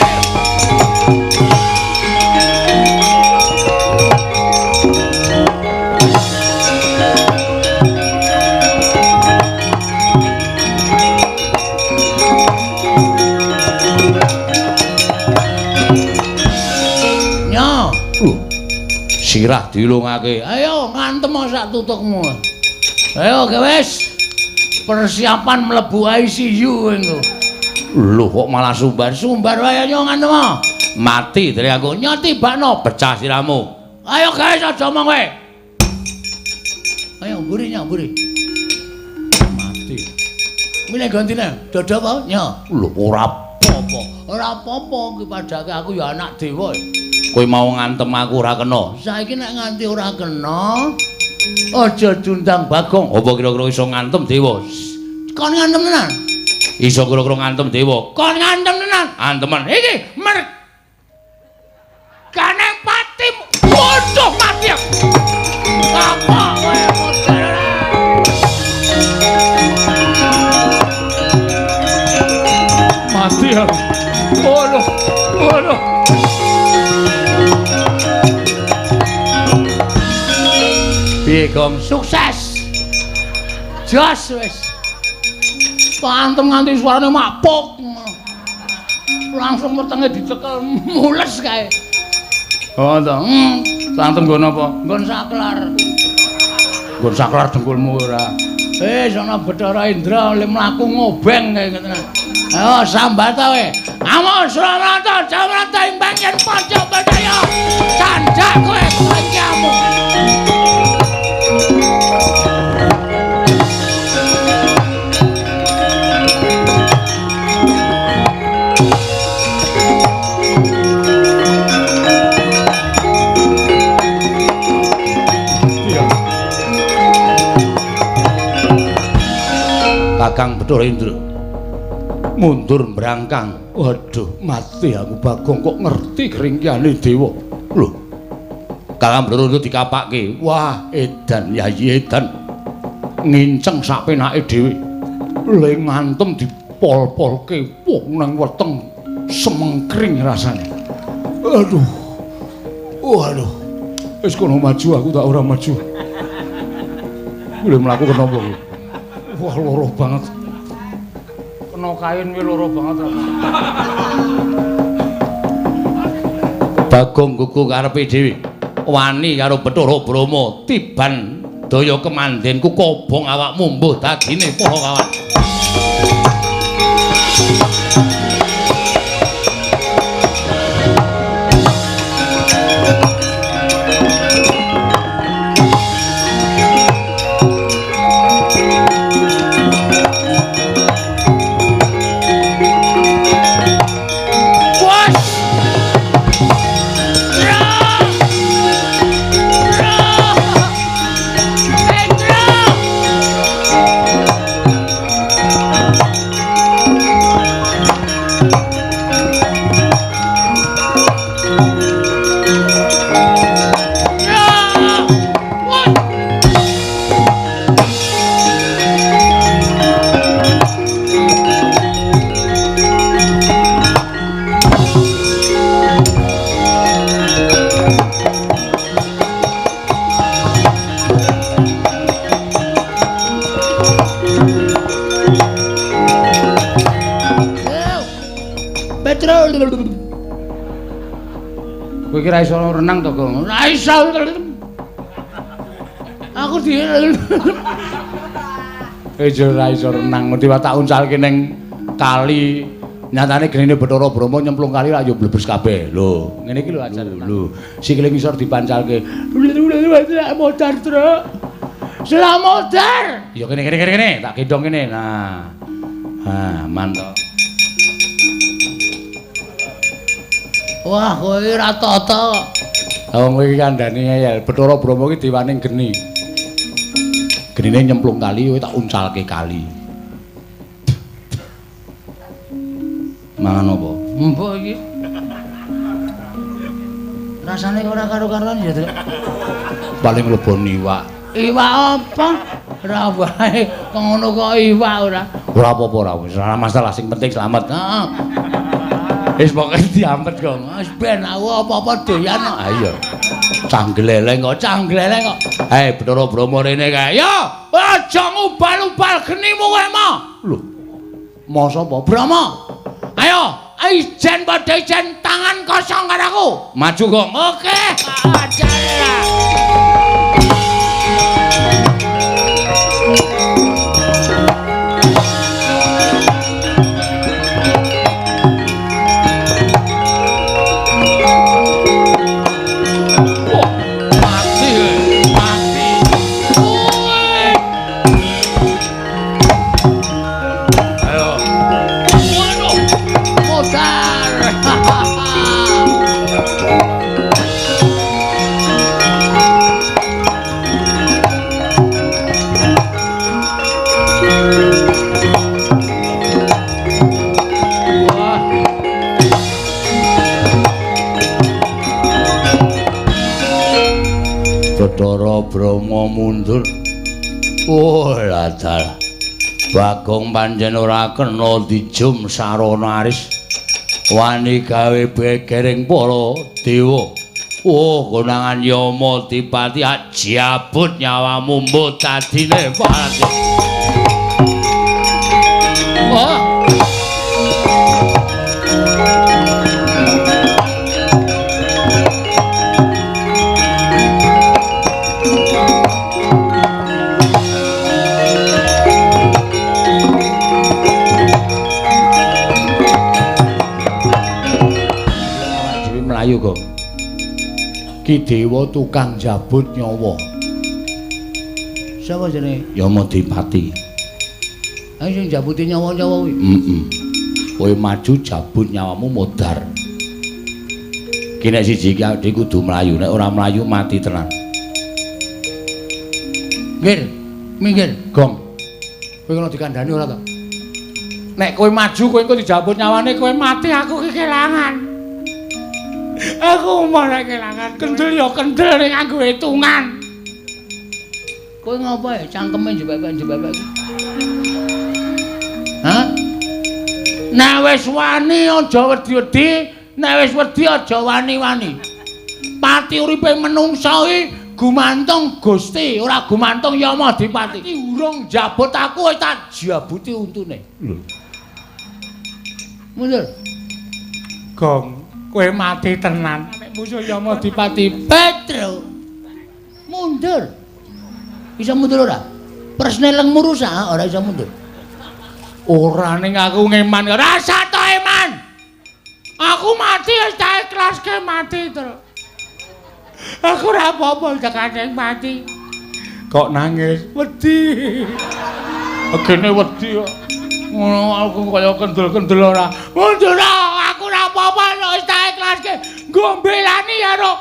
Sirah dilungake. Ayo ngantem sak tutukmu. Ayo wis. Persiapan mlebu ICU engko. Lho kok malah sumbar wae yo ngantem. Mati dari aku nyoti bakno pecah siramu. Ayo guys aja omong kowe. Ayo mburi. Mati. Mine gantine dodo apa? Nya. Lho ora apa-apa. Ora apa-apa ki padake aku ya anak dewa. Kowe mau ngantem aku ora kena. Saiki nek nganti ora kena, aja dundang Bagong. Apa kira-kira iso ngantem dewa? Kon ngantem tenan. Iso kira-kira ngantem dewa. Kon ngantem tenan. Antemen iki mergane patimu. Waduh mati aku. Apa kowe model? Mati aku. Waduh. Piye Gong sukses. Jos wis. Pantem nganti suarane mapuk. Langsung wetenge dicekel mules kae. Oh to. Santem nggon apa? Nggon saklar. Nggon saklar dengkulmu ora. Ana Bathara Indra le mlaku ngobeng kae ngoten. Ayo sambat ta we. Amo Suranata Jamrata imbang yen Panca Bajaya. Candak kowe kancamu. Kakang Bathara Indra mundur mbrangkang. Waduh, mati aku Bagong kok ngerti kringkyane dewa. Lho. Kakang Bathara Indra dikapake. Wah, edan yayi edan. Nginceng sak penake dhewe. Le ngantem dipol-polke wong nang weteng semengkring rasane. Aduh. Waduh. Wis kono maju aku tak ora maju. Kuwi mlaku kenapa kuwi? Wah loro banget. Kena kain kuwi loro banget. Bagong gugu karepe dhewe. Wani karo Bathara Brama tiban daya kemandenku kobong awakmu mbuh dadine poho kawan. Kowe kira iso renang to, Gong? Ora iso. Aku di ora iso renang tiba tak uncalke ning kali. Nyatane genine Bathara Brahma nyemplung kali ra yo blebes kabeh. Lho, ngene iki lho ajar. Lho, sikile ngisor dipancalke. Modar, Truk. Selamat modar. Ya kene, tak gendong kene. Nah. Mantap. Wah, kowe ora tata. Wong kowe iki kandhane ngeyel. Bathara Brahma iki dewaning geni. Genine nyemplung kali kowe tak uncalke kali. Mangan apa? Mbok iki. Rasane ora karo-karoan ya, Truk. Paling mlebon iwak. Iwak apa? Ora wae ngono kok iwak ora. Ora apa-apa ora wis ora masalah sing penting slamet. Heeh. Wis pokoke diampet kok. Wis ben aku apa-apa doyan kok. Ha iya. Canggleleng kok. Hei, Bathara Brahma rene kae. Yo, aja ngubal-ubal genimu kowe mah. Lho. Masa apa? Brahma. Ayo, ijen padha ijen tangan kosong karo aku. Maju, Gong. Oke. Ajar. Bathara Brahma mundur. Oh, ladal. Bagong pancen ora kena dijum sarana aris. Wani gawe begering para dewa. Oh, konangan Yama Dipati jabut nyawamu mbok dadine pati. Oh. Ayo kok. Ki dewa tukang jabut nyawa. Sapa jenenge? Yama Dipati. Ayo sing jabuti nyawa-nyawa kuwi. Kowe maju jabut nyawamu modar. Ki nek siji ki awake kudu mlayu, nek ora mlayu mati tenan. Minggir, Gong. Kowe kena dikandhani ora to? Nek kowe maju kowe engko dijabut nyawane kowe mati aku ki kelangan. Aku malah kelangan kendel ya kendel ning nganggo hitungan. Kowe ngopo ya cangkeme jebak-jebak. Hah? Nek wis wani aja wedi-wedi, nek wis wedi aja wani-wani. Pati uripe menungsa iki gumantung Gusti, ora gumantung Yama Dipati. Iki urung jabut aku wis tak jabuti untune. Lho. Mundur. Gong. Kowe mati tenan nek musuh Yama Dipati Petro. Mundur. Bisa mundur ora? Presne lengmu rusak ora iso mundur. Ora ning aku ngeman ora sato eman. Aku mati wis tak ikhlaske mati terus. Aku ora apa-apa tekane mati. Kok nangis? Wedi. Agene wedi kok. Ngono aku kaya kendel-kendel ora. Mundur aku ora apa-apa wis tak ikhlaske. Nggo mbelani karo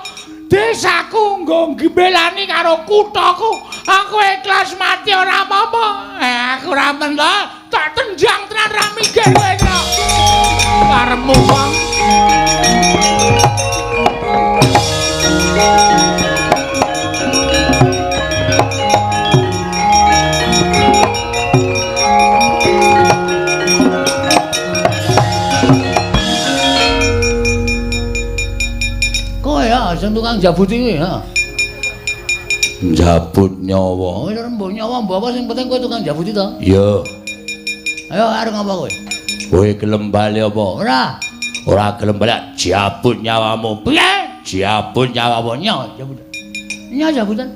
desaku, nggo mbelani karo kuthaku. Aku ikhlas mati ora apa-apa. Aku ora mendol, tak tenjang tenan ra mikir kowe kok. Karepmu wong. Sing tukang jabut iki, ha. Jabut nyawa. Ora mbok nyawa mbok apa sing penting kowe tukang jabut to? Iya. Ayo arep ngapa kowe? Kowe gelem bali apa? Ora gelem bali jabut nyawamu. Piye? Jabut nyawamu nyawa jabut. Nyawa jabutan.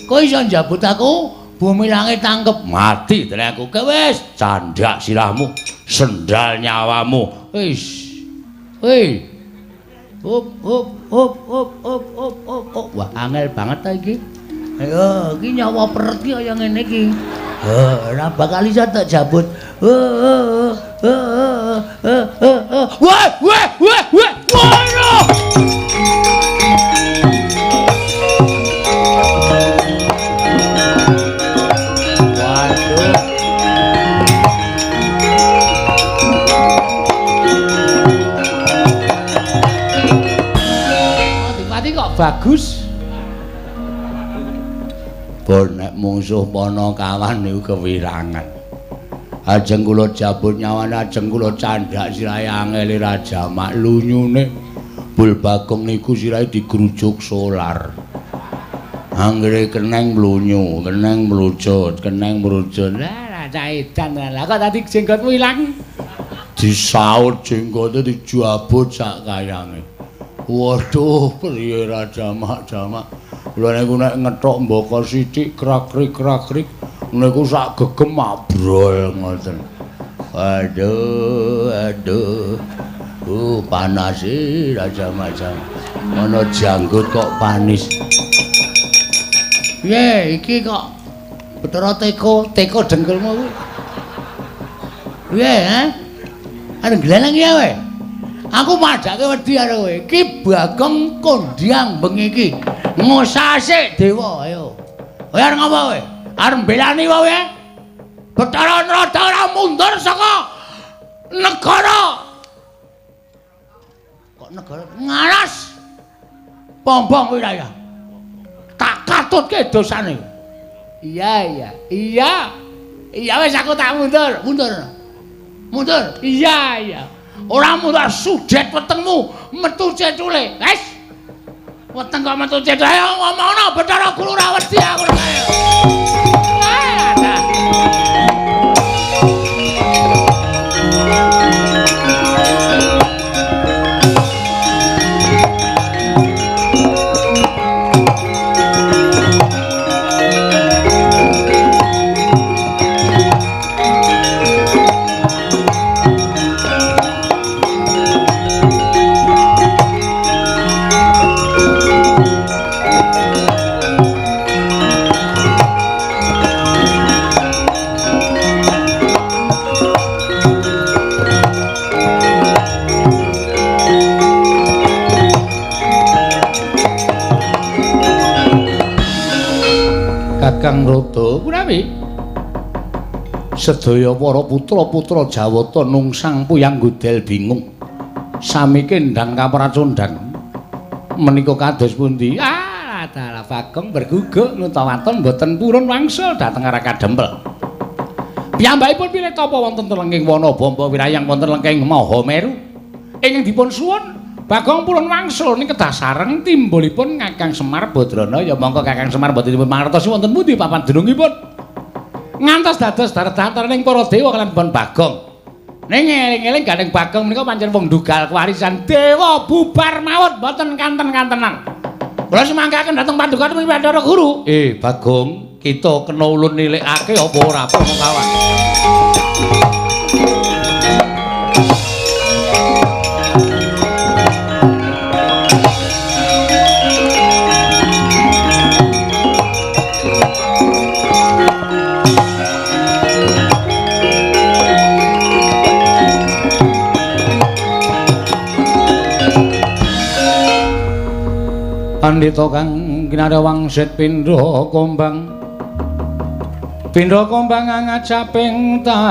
Kowe iso jabut aku, Bumi langit tangkep mati tenan aku wis candak sirahmu, sendal nyawamu. Wis. Hei. Hop. Wah, angel banget ta iki. Ayo, iki nyawa peret ki kaya ngene iki. Ora bakal iso tak jabut. Wah. Waduh. Mati kok bagus. Bonek mungsuh pana kawan niku kewirangan. Ajeng kula jabut nyawane, ajeng kula candhak sirahe angel raja mak lunyune. Bul Bagong niku sirahe digrujuk solar. Anggere keneng mlunyu, keneng mlucut. Lah cah edan lah kok dadi jenggotmu ilang. Disaut jenggote dijabut sak kayange. Waduh, priye raja mak jamak. Lha niku nek ngethok mbaka sithik krak-krik niku sak gegem mabrol ngoten. Aduh. Panas raja macam. Ana janggut kok panis. Piye iki kok Bathara teko dengkulmu kuwi. Piye, ha? Arep gleneng ya kowe. Aku madake wedi karo kowe. Ki Bagong kondhang bengi iki. Ngosase dewa ayo. Kowe arep ngapa kowe? Arep mbelani wae. Bathara Narada ora mundur saka negara. Kok negara ngaras? Pombong wilayah. Tak katutke dosane. Iya. Iya wis aku tak mundur. Iya. Ora mundur sudet wetengmu metu cecule. Wis. Weteng kok metu cecule. Ayo ngomongno Bathara Guru ra wedi aku. Kakang Rada punawi sedaya para putra-putra Jawata nungsang puyang godel bingung sami kendang kapracondhang menika kados pundi dalah Bagong berguguk nutawaton boten purun wangsul dhateng arah kadempel piyambakipun pilih tapa wonten telenging wana bamba wirayang wonten lengking Mahameru ingkang dipun suwun Bagong purun wangsul ning kedah sareng timbulipun Kakang Semar Badrana ya mongko Kakang Semar boten dipun mangertosi wonten pundi papan denungipun. Ngantos dados daretaraning para dewa kaliyan pun Bagong. Ning eling-eling gandeng Bagong menika pancen wong ndugal kewarisan dewa bubar maut boten kanten-kantenan. Kula semangkaken dhateng Paduka Bathara Guru. Bagong, kita kena ulun nilikake apa ora apa kawan. Pandhita kang kinarya wangsit Pindha Kombang ngajaping tawang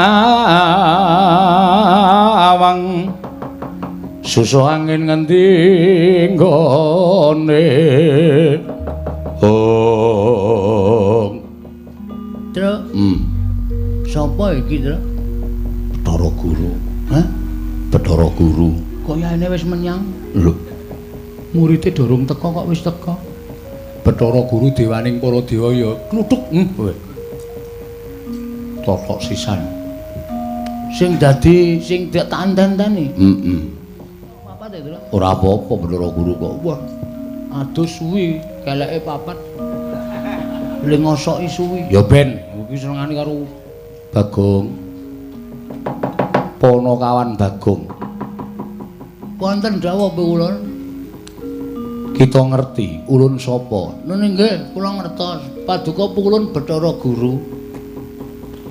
susu angin ngendi nggone Truk sapa iki Truk? Bathara Guru. Hah? Bathara Guru koyane wis menyang lho. Muridé dorong teka kok wis teka. Bathara Guru dewaning para dewa ya kluthuk. Totok sisan. Sing dadi sing tak tandantani. Papat itu lho. Ora apa-apa Bathara Guru kok. Wah. Adus suwi keleke papat. le ngosoki suwi. Ya ben, iki senengane karo Bagong. Ponokawan Bagong. Wonten dawuh ulun. Kita ngerti ulun sapa? Nggih nggih, kula ngertos. Paduka pulun Bathara Guru.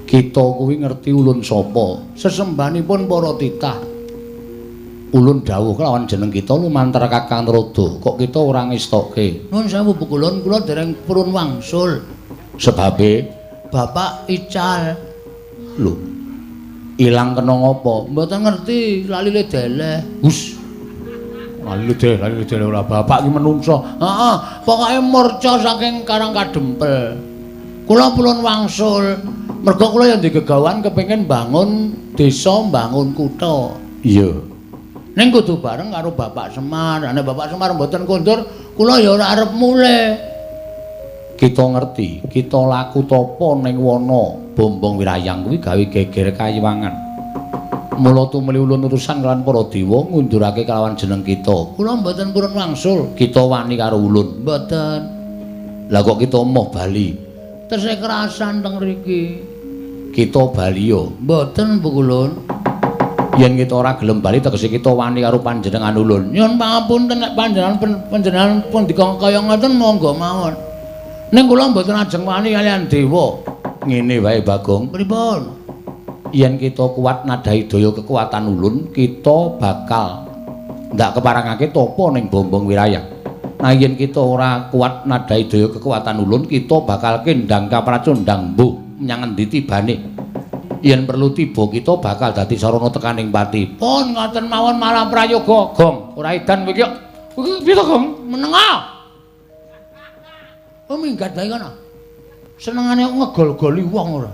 Kita kuwi ngerti ulun sapa? Sesembanipun para titah. Ulun dawuh kelawan jeneng kita lumantar Kakang Rada. Kok kita ora ngestokke? Nuwun sewu Bu Kulun, kula dereng purun wangsul. Sebabe Bapak Ical. lho. Ilang kena ngopo? Mboten ngerti, lalile deleh. Hus. Lali dele ora bapak ki menungso. Heeh, pokoke murca saking Karang Kadempel. Kula pulun wangsul. Merga kula ya digegawan kepengin bangun desa, bangun kutha. Iya. Ning kudu bareng karo Bapak Semar. Nek Bapak Semar mboten kondur, kula ya ora arep mulih. Kita ngerti, kita laku tapa ning wana Bombong Wirayang kuwi gawe geger kayiwangan. Mula tumeli ulun utusan kelawan para dewa ngundurake kelawan jeneng kita. Kula mboten purun wangsul. Kita wani karo ulun. Mboten. Lah kok kita emoh bali? Tesih kerasan teng mriki. Kita bali yo. Mboten Bu Kulun. Yen kita ora gelem bali tegese kita wani karo panjenengan ulun. Nyuwun pangapunten nek panjenengan pun dikon kaya ngoten monggo mawon. Ning kula mboten ajeng wani kalian dewa. Ngene wae Bagong. Pripun? Yen kita kuat nadhahi daya kekuatan ulun, kita bakal ndak keparangake topa ning Bombong Wirayang. Nah yen kita ora kuat nadhahi daya kekuatan ulun, kita bakal kendang kapracondang mbuh menyang endi tibane. Yen perlu tiba kita bakal dadi sarana tekaning pati. Pun ngoten mawon malah prayoga, Gong, ora edan kowe iki. piye to, Gong? Menenga. Oh minggat bae kono. Senengane ngegol-goli wong ora.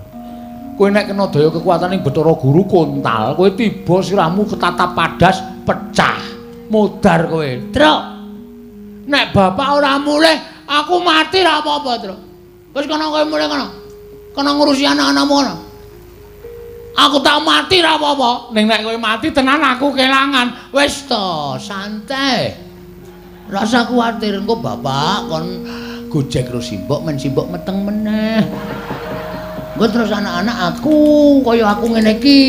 Kowe nek kena daya kekuatan ing Bathara Guru kontal, kowe tiba sirahmu ketatap padas, pecah, modar kowe. Truk. Nek bapak ora mulih, aku mati ra apa-apa, Truk. Wis kono kowe mulih kono. Kono ngurusi anak-anakmu kono. Aku tak mati ra apa-apa. Ning nek kowe mati tenan aku kelangan. Wis to, santai. Rasa kuwatir engko bapak kon gojek karo simbok men simbok meteng meneh. Engko terus anak-anak aku kaya aku ngene iki,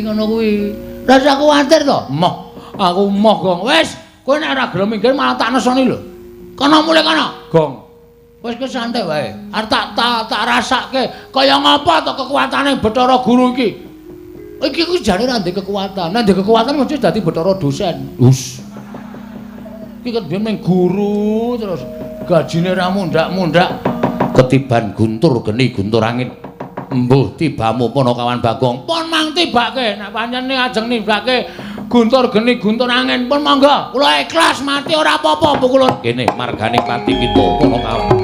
ngono kuwi. Rasa kuwatir to? Moh, aku moh Gong. Wis, kowe nek ora gelem minggir malah tak nesoni lho. Kono mulih kono. Gong. Wis kowe santai wae. Arep tak rasake kaya ngapa to kekuatane Bathara Guru iki. Iki ku jane ra ndek kekuatan. Nek ndek kekuatan mesti dadi Bathara dosen. Hus. Iki kan biyen ning guru terus gajine ra mundak-mundak. Ketiban guntur geni guntur angin. Mbuh tibamu Ponokawan Bagong. Pun mang tibake nek pancen ajeng nibake guntur geni guntur angin pun monggo. Kula ikhlas mati ora apa-apa Bu Kulun. Kene marganing pati kita Ponokawan.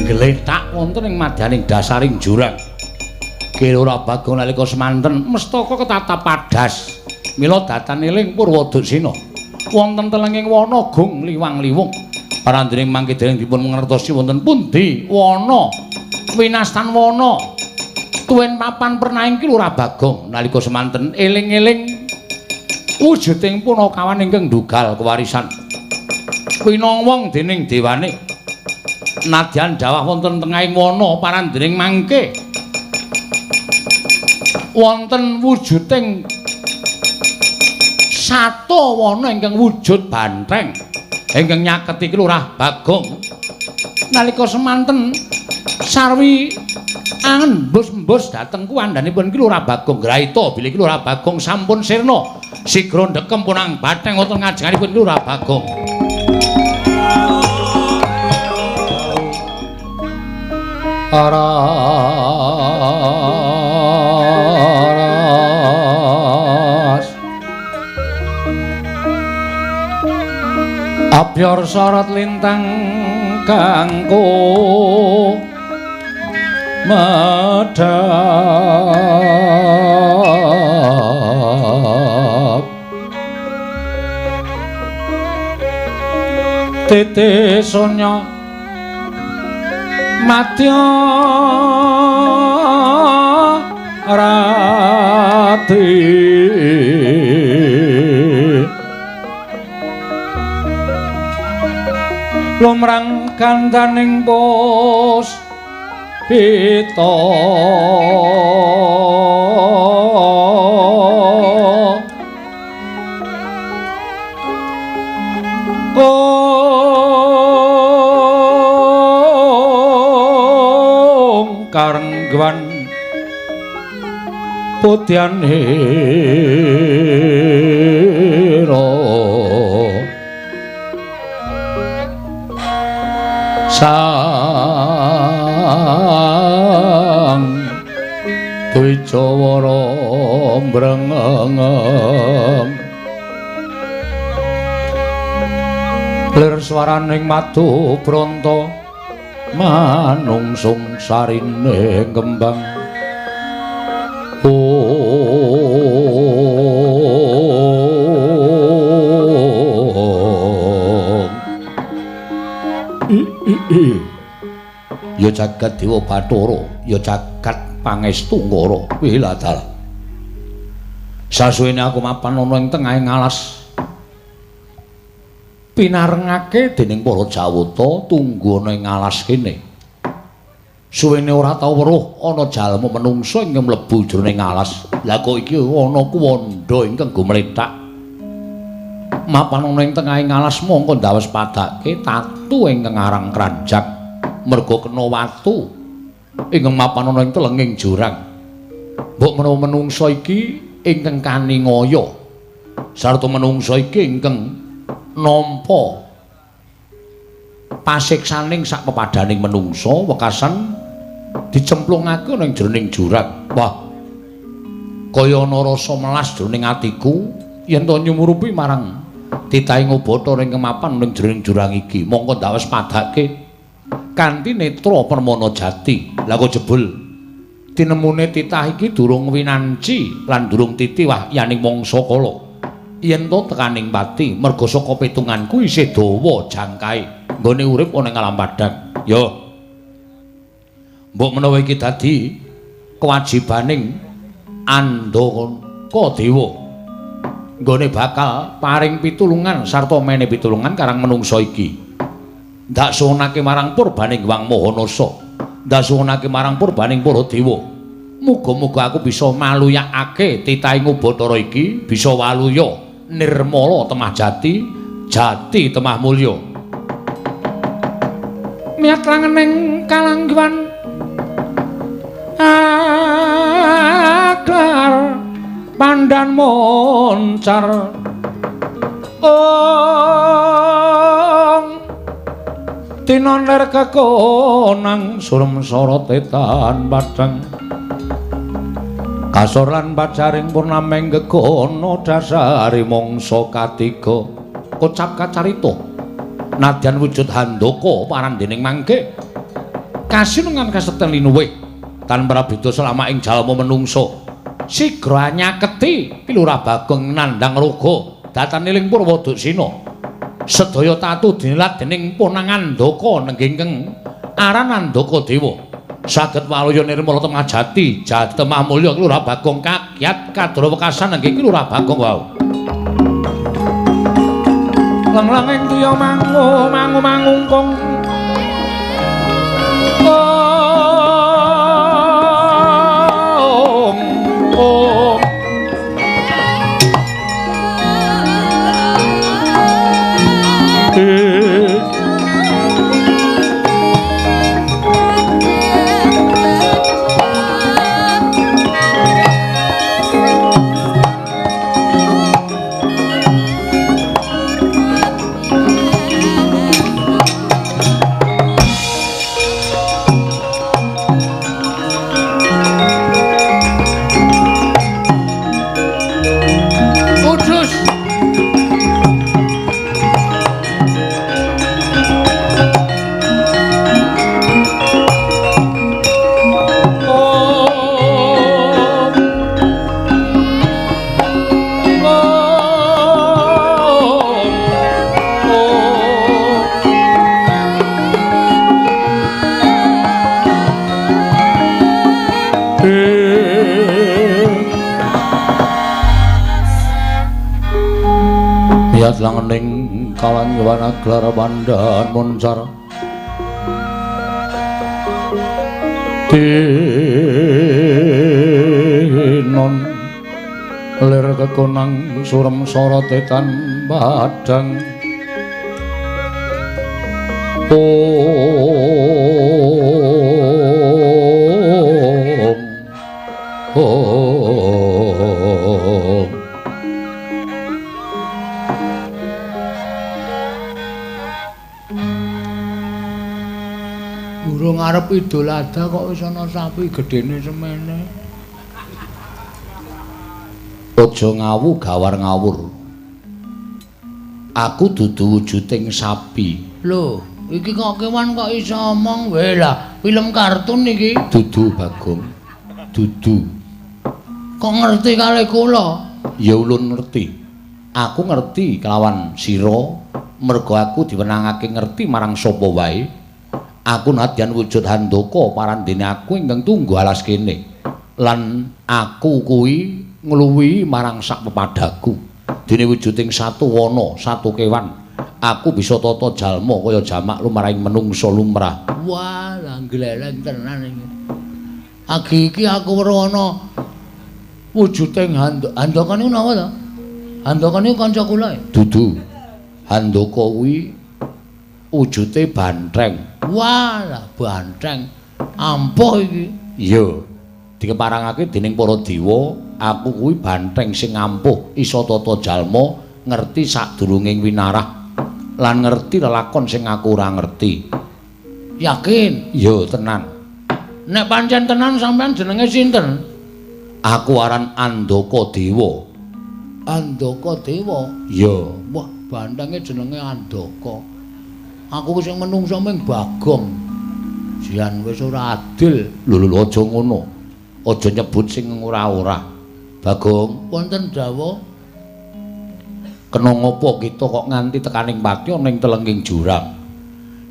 Gletak wonten ing madyaning dasaring jurang. Kelora Bagong nalika semanten mestaka ketatap padas. Mila datan eling Purwadasena. Wonten telenging wana gung liwang-liwung. Parandering mangke dereng dipun ngertosi wonten pundi wana winastan wana. Tuwin papan pernaing Kelora Bagong nalika semanten eling-eling wujuding Ponokawan ingkang ndugal kewarisan. Winawang dening dewane. Nadyan dawah wonten tengahing wana parandering mangke wonten wujuding sato wana ingkang wujud bantheng ingkang nyaketi Kelurah Bagong nalika semanten sarwi angen embus-embus dhateng kuwandanipun Kelurah Bagong graita bilih Kelurah Bagong sampun sirna sigra ndekem punang batheng wonten ngajenganipun Kelurah Bagong. Aras Biar sorot lintang kanggo medhap tete sonya madya rati lumrang kandaning pos pita karenggan putyanira sang Dwijawara mbrengeng lir swaraning madu branta manungsung sarine kembang ya jagat Dewa Bathara ya jagat pangestu ngara wiladal sasuwene aku mapan ana ing tengahing alas pinarengake dening para Jawata tunggu ana ing alas kene suwene ora tau weruh ana jalma menungsa ing mlebu jroning alas lha kok iki ana kuwanda ingkang gumrethak mapan ana ing tengahing alas mongko ndawes padake tatu ingkang aran Kranjang merga kena watu ingkang mapan ana ing telenging jurang mbok menawa menungsa iki ingkang kaningaya sarta menungsa iki ingkang nampa pasiksaning sak pepadaning menungsa wekasan dicemplungake ning jroning jurang wah kaya ana rasa melas jroning atiku yen to nyumurupi marang titahing Bathara ing kemapan ning jroning jurang iki mongko ndawes padake kanthi netra permana jati lha kok jebul tinemune titah iki durung winanci lan durung titiwah yaning mangsa kala yen to tekaning pati merga saka pitunganku isih dawa jangkae nggone urip ana ing alam padhang ya mbok menawa iki dadi kewajibaning Andaka Dewa nggone bakal paring pitulungan sarta mene pitulungan karang menungsa iki ndak suwunake marang purbaning Wang Mahanasa ndak suwunake marang purbaning para dewa muga-muga aku bisa maluyakake titahing Bathara iki bisa waluya nirmala temah jati jati temah mulya miat langening kalangguan aklar pandan moncar tinoner kekonang surem sorot etan padang kasor lan pacaring purnameng gegono dasari mangsa katiga kocap kacarita nadyan wujud handaka parandening mangke kasinungan kasekten linuwih tan prabeda selama ing jalma menungsa sigra nyaketi pilurah Bagong nandhang raga dataning Purwadaksina sedaya tatu dinilat dening Ponang Andaka nengging aran Andaka Dewa saged waluya nirmala temah jati jati temah mulya Lurah Bagong kagyat kadra wekasan nengging Lurah Bagong wau lang-langing tiya mangungkung Niat langening kawan wana gelar pandhan moncar Dinon lir kekonang surem sorotetan padang Durung arep idolada kok wis ana sapi gedene semene. Aja ngawu gawar ngawur. Aku dudu wujuding sapi. Lho, iki kok kewan kok iso omong wae lah. Film kartun iki. Dudu Bagong. Dudu. Kok ngerti kalih kula? Ya ulun ngerti. Aku ngerti kelawan sira merga aku diwenangake ngerti marang sapa wae. Aku nadyan wujud handaka parandene aku ingkang tunggu alas kene. Lan aku kuwi ngluwihi marang sak pepadaku. Dene wujuding satu wana, satu kewan. Aku bisa tata jalma kaya jamak lumrahing menungsa lumrah. Wah, lah gleleng tenan iki. Agi iki aku weruh ana wujuding handaka niku napa to? Handaka niku kanca kula. Dudu. Handaka kuwi wujude bantheng. Wah, lah bantheng. Ampuh iki. Iya. Dikeparangake dening para dewa, aku kuwi bantheng sing ampuh, isa tata jalma, ngerti sadurunging winarah lan ngerti lelakon sing aku ora ngerti. Yakin? Iya, tenan. Nek pancen tenan sampean jenenge sinten? Aku aran Andaka Dewa. Andaka Dewa. Iya. Wah, banthenge jenenge Andaka. Aku sing menungsa ming Bagong. Jian wis ora adil. Lho aja ngono. Aja nyebut sing ora-ora. Bagong, wonten dawuh kena ngopo kita kok nganti tekaning pati ana ing telenging jurang.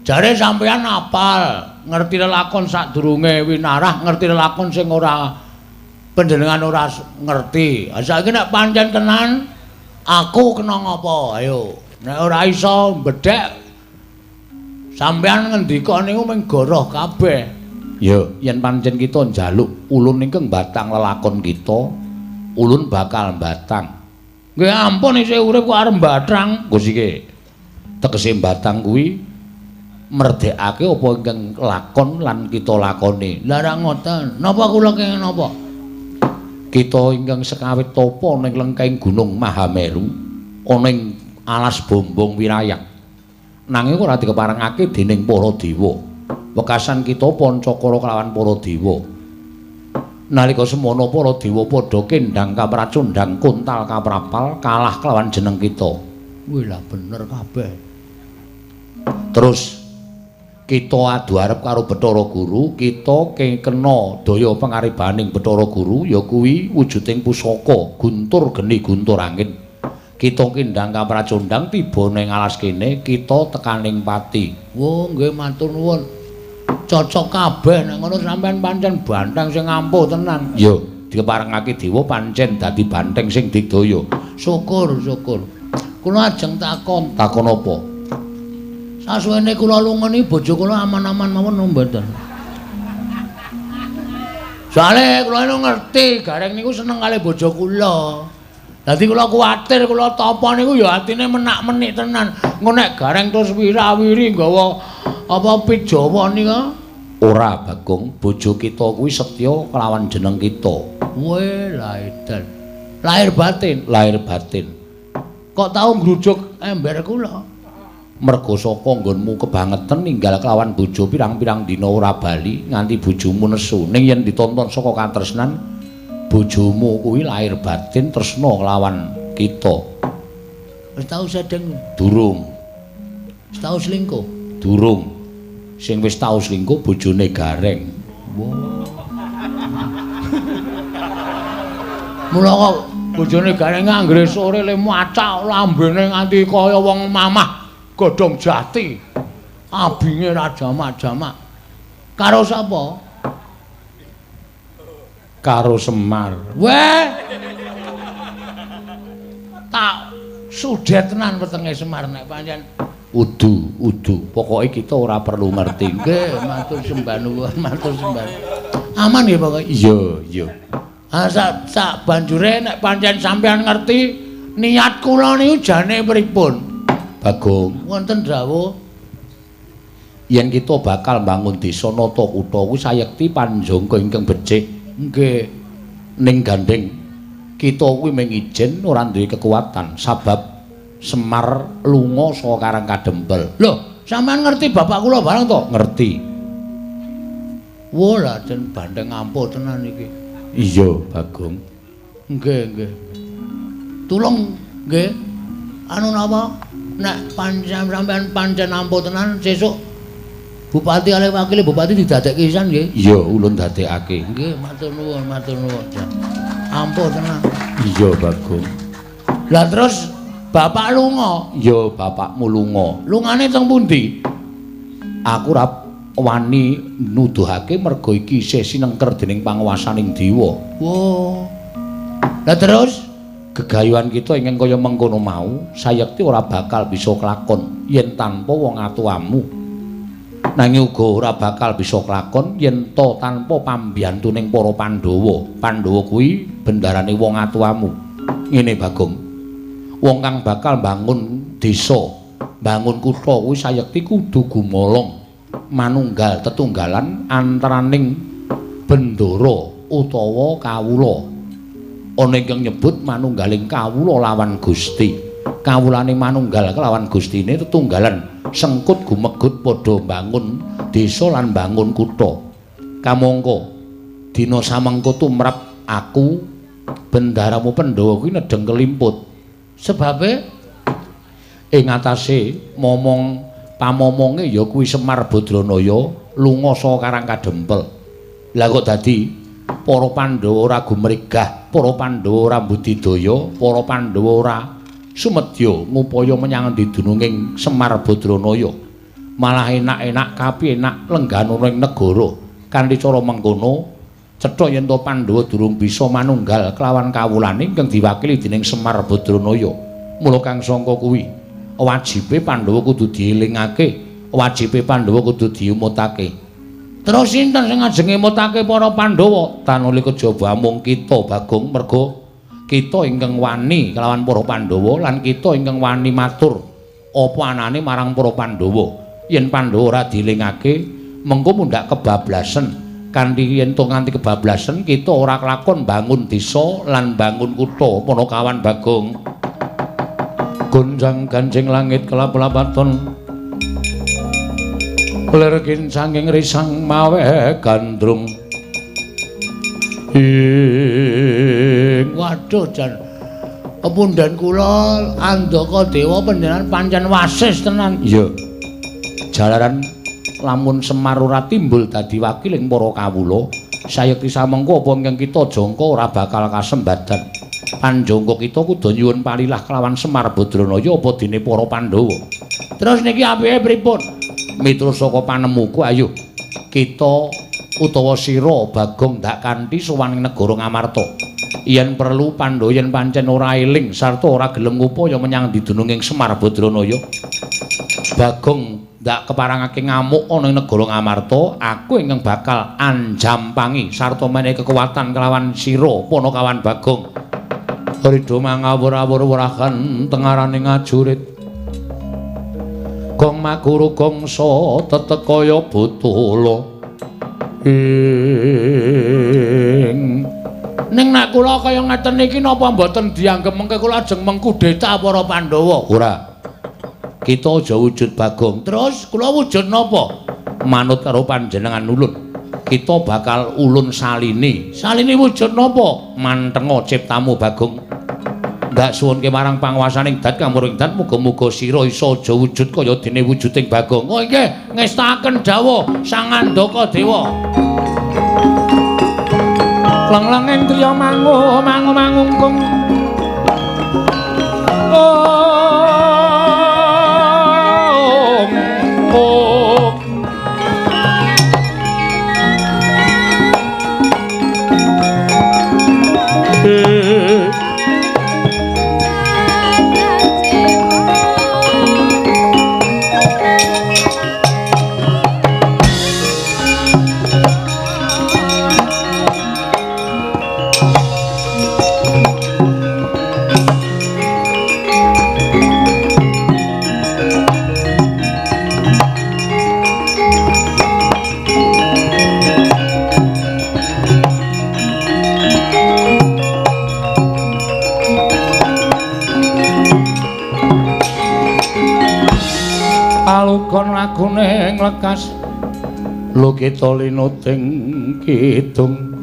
Jare sampeyan apal, ngerti lelakon sadurunge winarah, ngerti lelakon sing ora panjenengan ora ngerti. Saiki nek pancen tenan aku kena ngopo? Ayo. Nek ora iso mbedhek sampeyan ngendika niku mung goroh kabeh. Ya, yen pancen kita njaluk ulun ingkang batang lelakon kita, ulun bakal batang. Nggih ampun isih urip kok arep batang. Gus iki. Tegese batang kuwi merdekake apa ingkang lakon lan kita lakoni. Lah ra ngoten. Napa kula kenging napa? Kita ingkang sekawit tapa ning lengkeng Gunung Mahameru, ana ing alas bombong wirayang. Nanging ora dikeparengake dening para dewa. Wekasan kita Pancakara kelawan para dewa. Nalika semono para dewa padha kendhang kapracundhang kuntal kaprapal kalah kelawan jeneng kita. Wih lah bener kabeh. Terus kita adu arep karo Bathara Guru, kita kena daya pangaribaning Bathara Guru ya kuwi wujuding pusaka guntur geni guntur angin. Kita kendhang kapracundhang tiba ning alas kene, kita tekaning pati. Oh, nggih matur nuwun. Cocok kabeh nek ngono sampean pancen bantheng sing ampuh tenan. Ya, dikeparengake dewa pancen dadi bantheng sing digdaya. Syukur, syukur. Kula ajeng takon. Takon apa? Sasuwene kula lungeni bojo kula aman-aman mawon mboten. Soale kula ngerti Gareng niku seneng kalih bojo kula. Dadi kula kuwatir kula tapa niku ya atine menak-menik tenan. Engko nek Gareng terus wirawiri nggawa apa pit Jawa nika? Ora, Bagong, bojo kita kuwi setya kelawan jeneng kita. Weh, lah edan. Lahir batin, lahir batin. Kok tau ngrujuk ember kula? Merga saka nggonmu kebangetan ninggal kelawan bojo pirang-pirang dina ora bali nganti bojomu nesu. Ning yen ditonton saka katresnan, bojomu kuwi lahir batin tresna kelawan kita. Wis tau sedeng? Durung. Wis tau selingkuh? Durung. Sing wis tau selingkuh bojone Gareng. Wow. Mula kok bojone Gareng anggere sore le macak lambene nganti kaya wong mamah godhong jati. Abinge ra jamak-jamak. Karo sapa? Karo Semar. Weh. Tak sudet tenan wetenge Semar nek pancen udu. Pokoke kita ora perlu ngerti. Nggih, matur sembah nuwun, matur sembah. Aman ya pokoke. Iya. Sak banjure nek pancen sampean ngerti niat kula niku jane pripun? Bagong, wonten dawuh yen kita bakal bangun desa nata kutha kuwi sayekti panjangka ingkang becik. Nggih. Ning gandeng kita kuwi mung ijen ora duwe kekuatan sabab Semar lunga saka Karang Kadempel. Lho, sampean ngerti bapak kula bareng to? Ngerti. Wah, laden bandeng ampuh tenan iki. Iya, Bagong. Nggih. Tulung nggih. Anu napa? Nek sampean pancen ampuh tenan sesuk Bupati kalih wakile bupati didadekke pisan nggih. Iya, ulun dadekake. Nggih, matur nuwun. Ampuh tenan. Iya, Bagong. Lah terus bapak lunga. Iya, bapakmu lunga. Lungane teng pundi? Aku ora wani nuduhake merga iki isih sinengker dening panguwasaning dewa. Wo. Lah terus gegayuhan kita ingkang kaya mengkono mau sayekti ora bakal bisa kelakon yen tanpa wong atuamu. Nanging uga ora bakal bisa kelakon yen to tanpa pambiyantuning para Pandhawa. Pandhawa kuwi bendarane wong atuamu. Ngene Bagong. Wong kang bakal bangun desa, bangun kutha kuwi sayekti kudu gumolong manunggal tetunggalan antaraning bendara utawa kawula. Ana ingkang nyebut manunggaling kawula lawan Gusti. Kawulane manunggal kelawan Gustine tetunggalan sengkut gumegut padha bangun desa lan bangun kutha. Kamangka dina samengko tumrap aku bendaramu Pandhawa kuwi nedeng kelimput. Sebabe ing atase pamomonge ya kuwi Semar Badranaya lunga saka Karang Kadempel. Lah kok dadi para Pandhawa ora gumregah, para Pandhawa ora budidaya, para Pandhawa ora sumedya ngupaya menyang dununging Semar Badranaya. Malah enak-enak kapienak lengganane negara. Kanthi cara mengkono cetha yen to Pandhawa durung bisa manunggal kelawan kawulane ingkang diwakili dening Semar Badranaya. Mula kang sangka kuwi wajibe Pandhawa kudu dielingake, wajibe Pandhawa kudu diumutake. Terus sinten sing ngajeng ngemutake para Pandhawa? Tanuli kejaba mung kita Bagong, merga kita ingkang wani kelawan para Pandhawa lan kita ingkang wani matur apa anane marang para Pandhawa. Yen Pandhawa ora dielingake, mengko mundhak kebablasen. Kanthi yen to nganti kebablasen kita ora kelakon bangun desa lan bangun kutha Panakawan Bagong. Gonjang ganjing langit kelap-lapaton lergin sanging risang mawe gandrung. Waduh jan pundhan kula andaka dewa panjenengan pancen wasis tenan. Iya. Jalaran lamun Semar ora timbul dadi wakiling para kawula, sayekti samengko apa ingkang kita jangka ora bakal kasembadan. Panjangka kita kudu nyuwun palilah kelawan Semar Badranaya apa dene para Pandhawa. Terus niki apike pripun? Miturut saka panemuku ayo kita utawa sira Bagong ndak kanthi sowan ing negara Ngamarta. Yen perlu Pandhawa yen pancen ora eling sarta ora gelem ngupaya menyang didununging Semar Badranaya, Bagong ndak keparangake ngamuk ana ing negara Ngamarta, aku ingkang bakal anjampangi sarta menehi kekuatan kelawan sira Panakawan Bagong. Ridho mangawur-awur wurahan tengaraning ajurit. Gong maguru gongsa tetekaya butula. Ning nek kula kaya ngeten iki napa mboten dianggep mengke kula ajeng mengkudeta para Pandhawa? Ora. Kita aja wujud Bagong. Terus kula wujud napa? Manut karo panjenengan ulun. Kita bakal ulun salini. Salini wujud napa? Mantenga ciptamu Bagong. Ndak suwunke marang panguwasaning dat kamuring dat muga-muga sira isa aja wujud kaya dene wujuding Bagong. Oh nggih, ngestaken dawuh Sang Andaka Dewa. Lenglenging triya mangungkung. kalukon lagune nglekas lu kita linuting kidung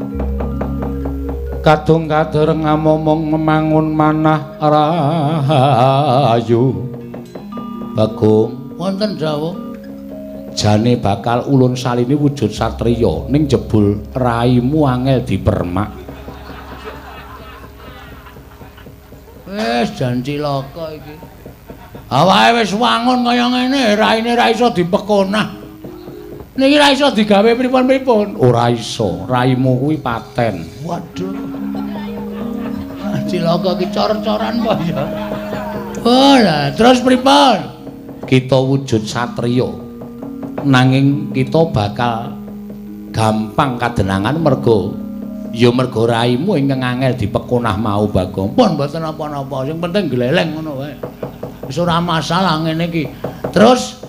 kadung kadereng ngomong memangun manah rahayu Bagong wonten dawuh jane bakal ulun salini wujud satriya ning jebul raimu angel dipermak wis janji loko iki awake wis wangun kaya ngene raine ra iso dipekonah niki ra iso digawe pripun-pripun ora iso raimu kuwi paten waduh cilaka ki cor-coran apa ya oh lah terus pripun kita wujud satriya nanging kita bakal gampang kadenangan mergo ya mergo raimu ingkang angel dipekonah mau Bagong pun mboten apa-apa sing penting gleleng ngono wae wis ora masalah ngene iki terus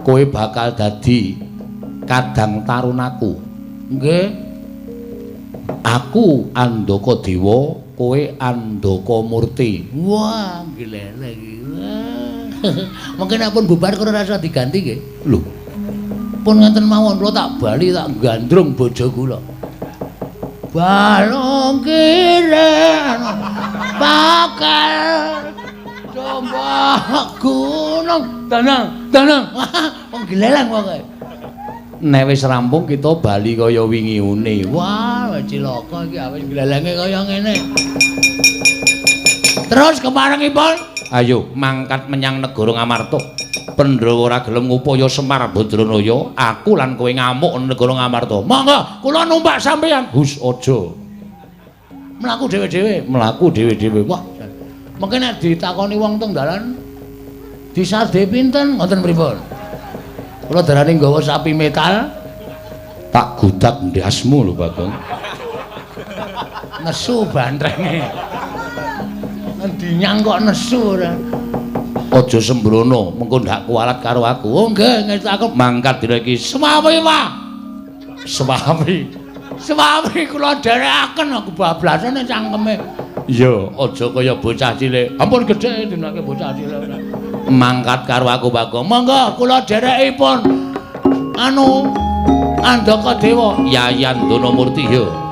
kowe bakal dadi kadang tarunaku nggih aku Andaka Dewa kowe Andaka Murti wah gleleng iki mungkin pun bubar karo rasa diganti nggih lho pun ngenten mawon kula tak bali tak gandrung bojo kula balung kiren bakal coba gunung tenang wong gleleng pokoke nek wis rampung kita bali kaya wingi-une wah cilaka iki awis glelenge kaya ngene terus kemarengipun ayo mangkat menyang negara Ngamarta Pandhawa ora gelem ngupaya Semar Badranaya aku lan kowe ngamuk negara Ngamarta monggo kula numpak sampeyan hus aja mlaku dhewe-dhewe wah mengke nek ditakoni wong teng dalan disade pinten ngoten pripun kula darani nggawa sapi metal tak gudak ndasmu lho Bagong nesu bantrenge endi nyang kok nesu ora aja sembrono mengko ndak kualat karo aku oh nggih ngerti aku mangkat dina iki suwawi Pak suwawi kula dherekaken aku bablasane cangkeme iya aja kaya bocah cilik ampun gedhe dinake bocah cilik mangkat karo aku Bagong monggo kula dherekipun anu Andaka Dewa Yayan Danamurti ya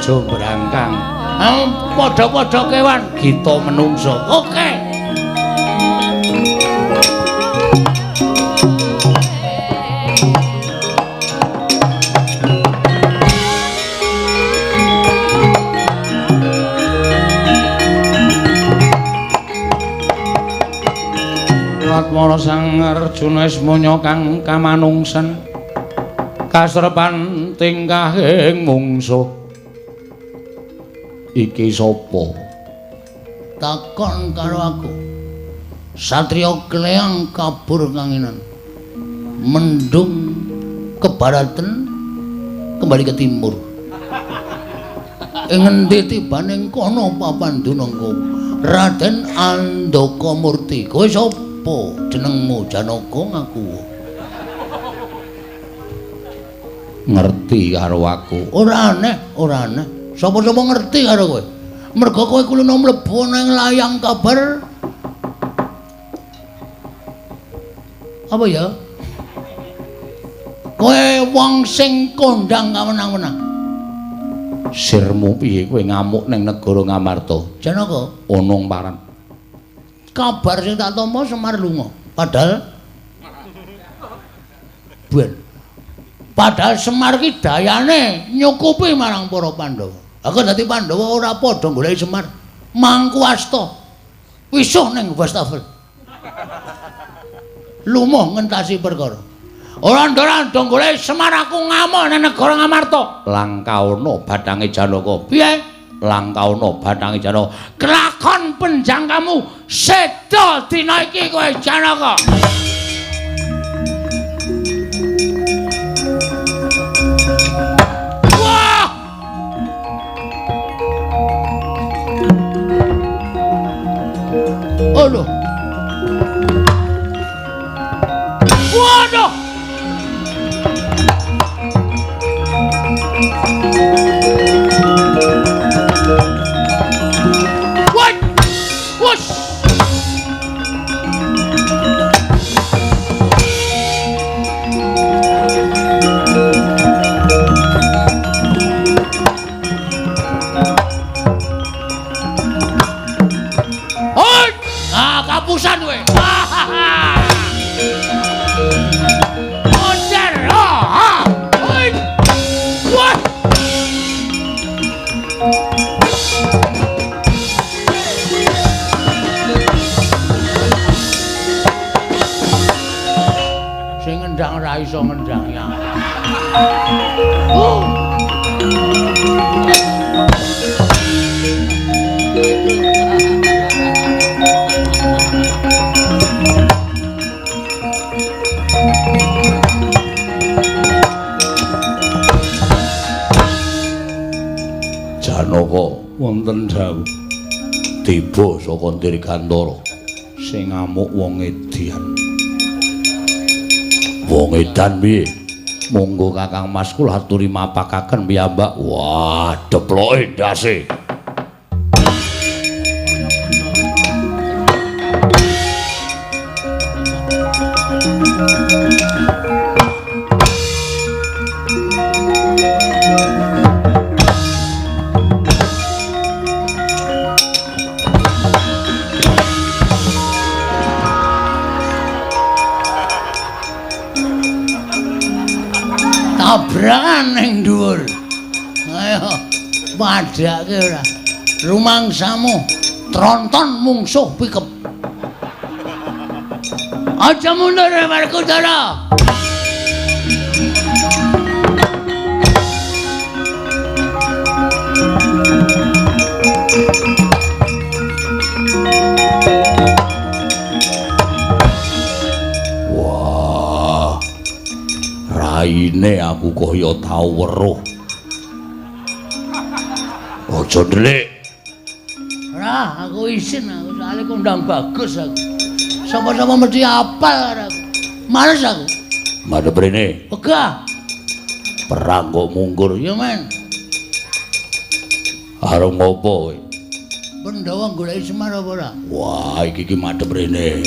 aja brangkang padha-padha kewan kita menungso oke Latmana Sang Arjuna Ismanya kang kamanungsen kasrepan tingkahing mungsuh iki sapa takon karo aku satriya kleang kabur kanginan mendung ke baratan kembali ke timur ing endi tibaning kono papandunungku Raden Andaka Murti kowe sapa jenengmu Janaka ngaku ngerti karo aku. Ora aneh. Sapa-sapa ngerti karo kowe. Mergo kowe kulino mlebu nang layang kabar. Apa ya? Kowe wong sing kondang kamenang-menang. Sirmu piye kowe ngamuk ning negara Ngamarta? Janaka, Onong paran. kabar sing tak tampa Semar lunga. Padahal Semar ki dayane nyukupi marang para Pandhawa. Aku dadi Pandhawa ora padha goleki Semar. Mangku asta. Wisuh ning Wastafel. Lumoh ngentasi perkara. Ora ndara goleki Semar aku ngamuk ning negara Ngamarta. Langkauna bathange Janaka. Piye? Langkauna bathange Janaka. Kelakon penjangkamu seda dina iki kowe Janaka. Wah! Aduh. Waduh. Kapusan kowe. Moncer. Oi. Wah. Sing ngendang ora iso ngendang ya. Janaka wonten dawuh tiba saka Dirgantara sing ngamuk wong edian. Wong edan piye? Monggo Kakang Mas kula aturi mapakaken piyambak. Wah, deploke ndase. Tabrakan ning dhuwur. Ayo padhake ora. Rumangsamu tronton mungsuh pikep. Aja mundur Werkudara. Raine aku kaya tau weruh. Aja ndelik. Ora, aku isin aku soalé kondang bagus aku. Sapa-sapa mesti apal karo aku. Males aku. Madhep rene. Wegah. Perang kok mungkur. Ya men. Arep ngopo kowe? Pandhawa goleki Semar apa ora? Wah, iki madhep rene.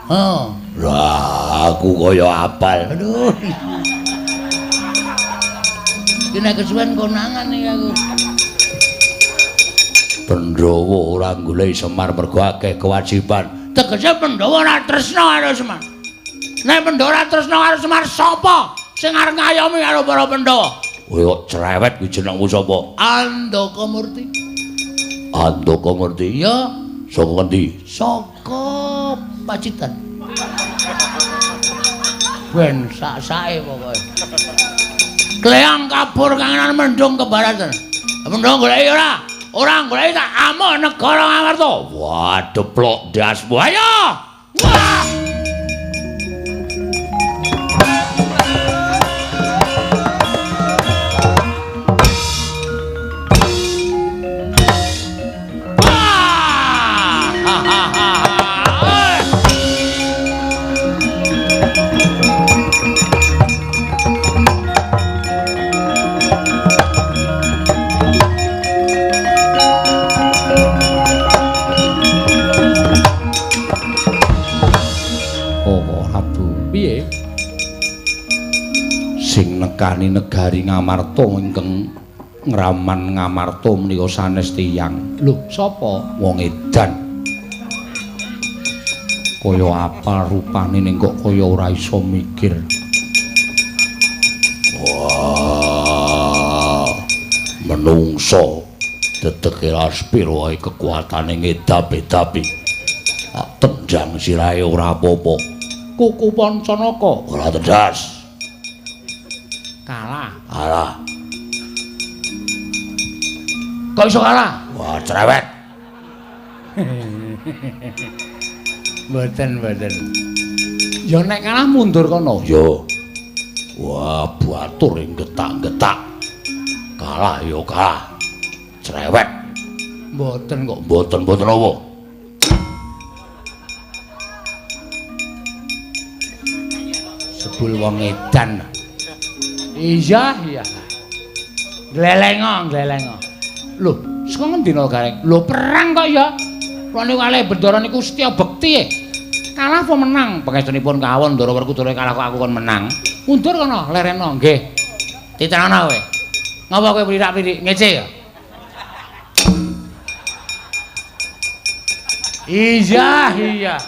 Oh. Lah, aku kaya apal. Aduh. Iki nek kesuwen konangan iki aku. Pandhawa ora goleki Semar mergo akeh kewajiban. Tegese Pandhawa ora tresna karo Semar. Nek Pandhawa ora tresna karo Semar, sapa sing arep ngayomi karo para Pandhawa? Kowe kok cerewet kuwi jenengmu sapa? Andakamurti. Andakamurti. Ya, Saka endi? saka Pacitan. Ben sak-sake pokoke. Kleang kabur kangenan mendung ke baratan. Mendung goleki ora? Ora goleki tak amuk negara Ngamarta. Wah, deplok dasmu. Ayo! Wah! Prabu. Piye? Sing nekani negari Ngamarta ingkang ngraman Ngamarta menika sanes tiyang. Lho, sapa? Wong edan. Kaya apa rupane ning kok kaya ora iso mikir. Wah. Menungso dedeke aspiro wae kekuatane ngedapi-dapi. Tendang sirahe ora apa-apa. Kuku Pancanaka ora tedas. Kalah. Kalah. Kok iso kalah? Wah, cerewet. Mboten. Ya nek kalah mundur kono. Yo. Wah, batur ing getak-getak. Kalah ya kalah. Cerewet. Mboten kok, mboten apa. Sebul wong edan. Iya. Glelengo. Lho, saka ngendi no Gareng? Lho perang kok ya. Rene kalih Bendara niku setya bekti. Kalah apa menang? Pangestunipun kawon Ndara Werkudara kalah kok aku kon menang. Mundur kono, lereno nggih. Titanono kowe. Ngapa kowe plirak-plirik ngece ya? Iya.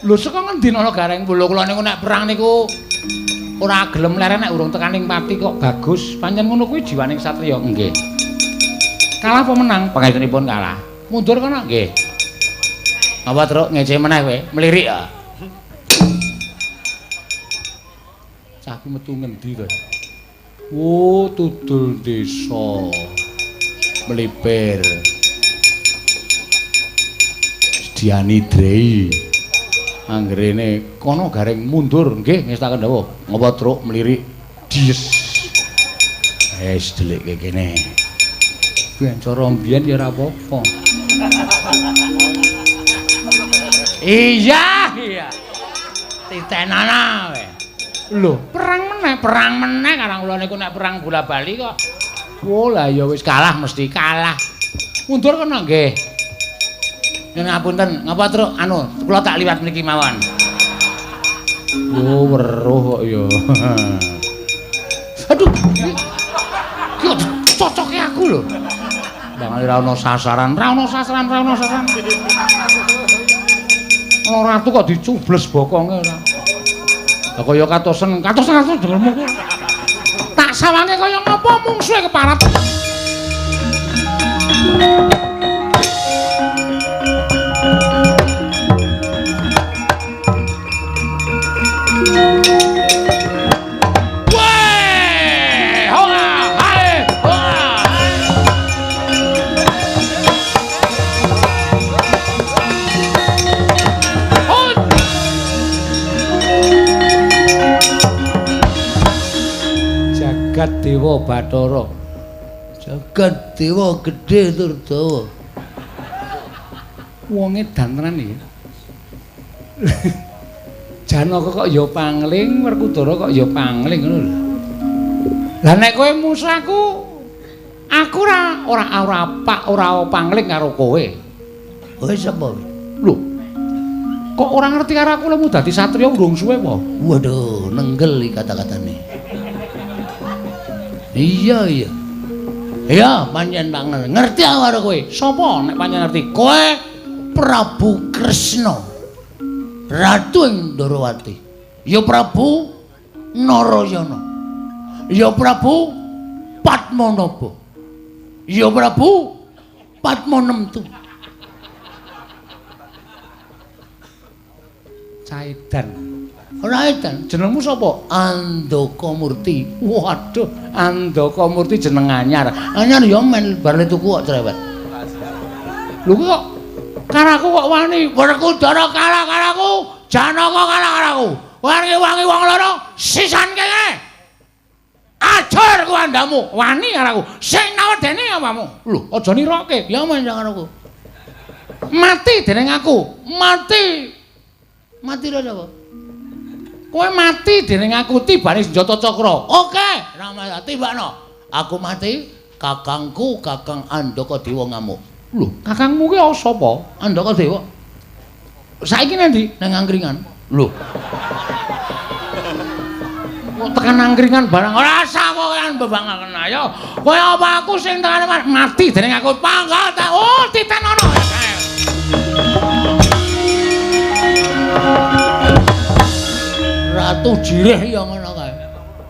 Lho saka ngendi no Gareng? Lho kula niku nek perang niku ora gelem leren nek urung tekaning pati kok bagus. Pancen ngono kuwi jiwaning satriya. Nggih. Kalah apa menang? Pangestunipun kalah. Mundur kono nggih. Apa truk ngece meneh kowe? Mlirik ya. Cah ku metu ngendi to? Oh, tudul desa. Melipir. Diani Drei. Anggerene kono Gareng mundur nggih ngestaken dawuh. Ngapa truk mlirik? Dies. Wis delikke kene. Kuwi cara mbiyen ya ora apa-apa. Iya. Titenana kowe. Lho, perang meneh karang kula niku nek perang bola-bali kok. Oh, lah ya wis kalah mesti kalah. Mundur kono nggih. Yen ngapunten, ngapa truk kula tak liwat mriki mawon. Oh, weruh kok ya. Aduh. Kok cocoke aku lho. Bangane ra ono sasaran. Ono ratu kok dicubles bokonge ora. Lah kaya katosen dengermu ku. Tak sawange kaya ngapa mungsuhe keparat. Jagat Dewa Bathara. Jagat Dewa gedhe tur dawa. Wonge dan tenan iki. Janaka kok ya pangling, Werkudara kok ya pangling ngono lho. Lah nek kowe musuhku, aku ora pangling karo kowe. Kowe sapa? Lho. Kok ora ngerti karo aku lemu dadi satriya urung suwe apa? Waduh, nenggel iki kata-katane. Iya. Iya, pancen banget. Ngerti aku karo kowe. Sapa nek pancen ngerti? Kowe Prabu Kresna. Ratu ing Ndarawati. Ya Prabu Narayana. Ya Prabu Padmanaba. Ya Prabu Padmanemtu. Caedan. Ora edan, jenengmu sapa? Andakamurti. Waduh, Andakamurti jeneng anyar. Anyar ya men bar tuku kok cerewet. Lho kok karaku kok wani? Werkudara kalah karaku, Janaka kalah karaku. Wangi-wangi wong loro sisan kene. Ajur ku andamu, wani karaku. Sing nawedeni apamu? Lho, aja niroke, ya men karaku. Mati dening aku. Mati lho sapa? Kowe mati dening aku tibane senjata cakra. Oke, Ramayana tibakno. Aku mati, kakangku Kakang Andakadewa ngamuk. Lho, kakangmu ki sapa? Andakadewa. Saiki ndi nang angkringan? Lho. Kok tekan angkringan barang ora usah kowean bebangaken ayo. Kaya apa aku sing tekane mati dening aku panggal ta. Oh, titenono. Ratu jireh ya ngono kae.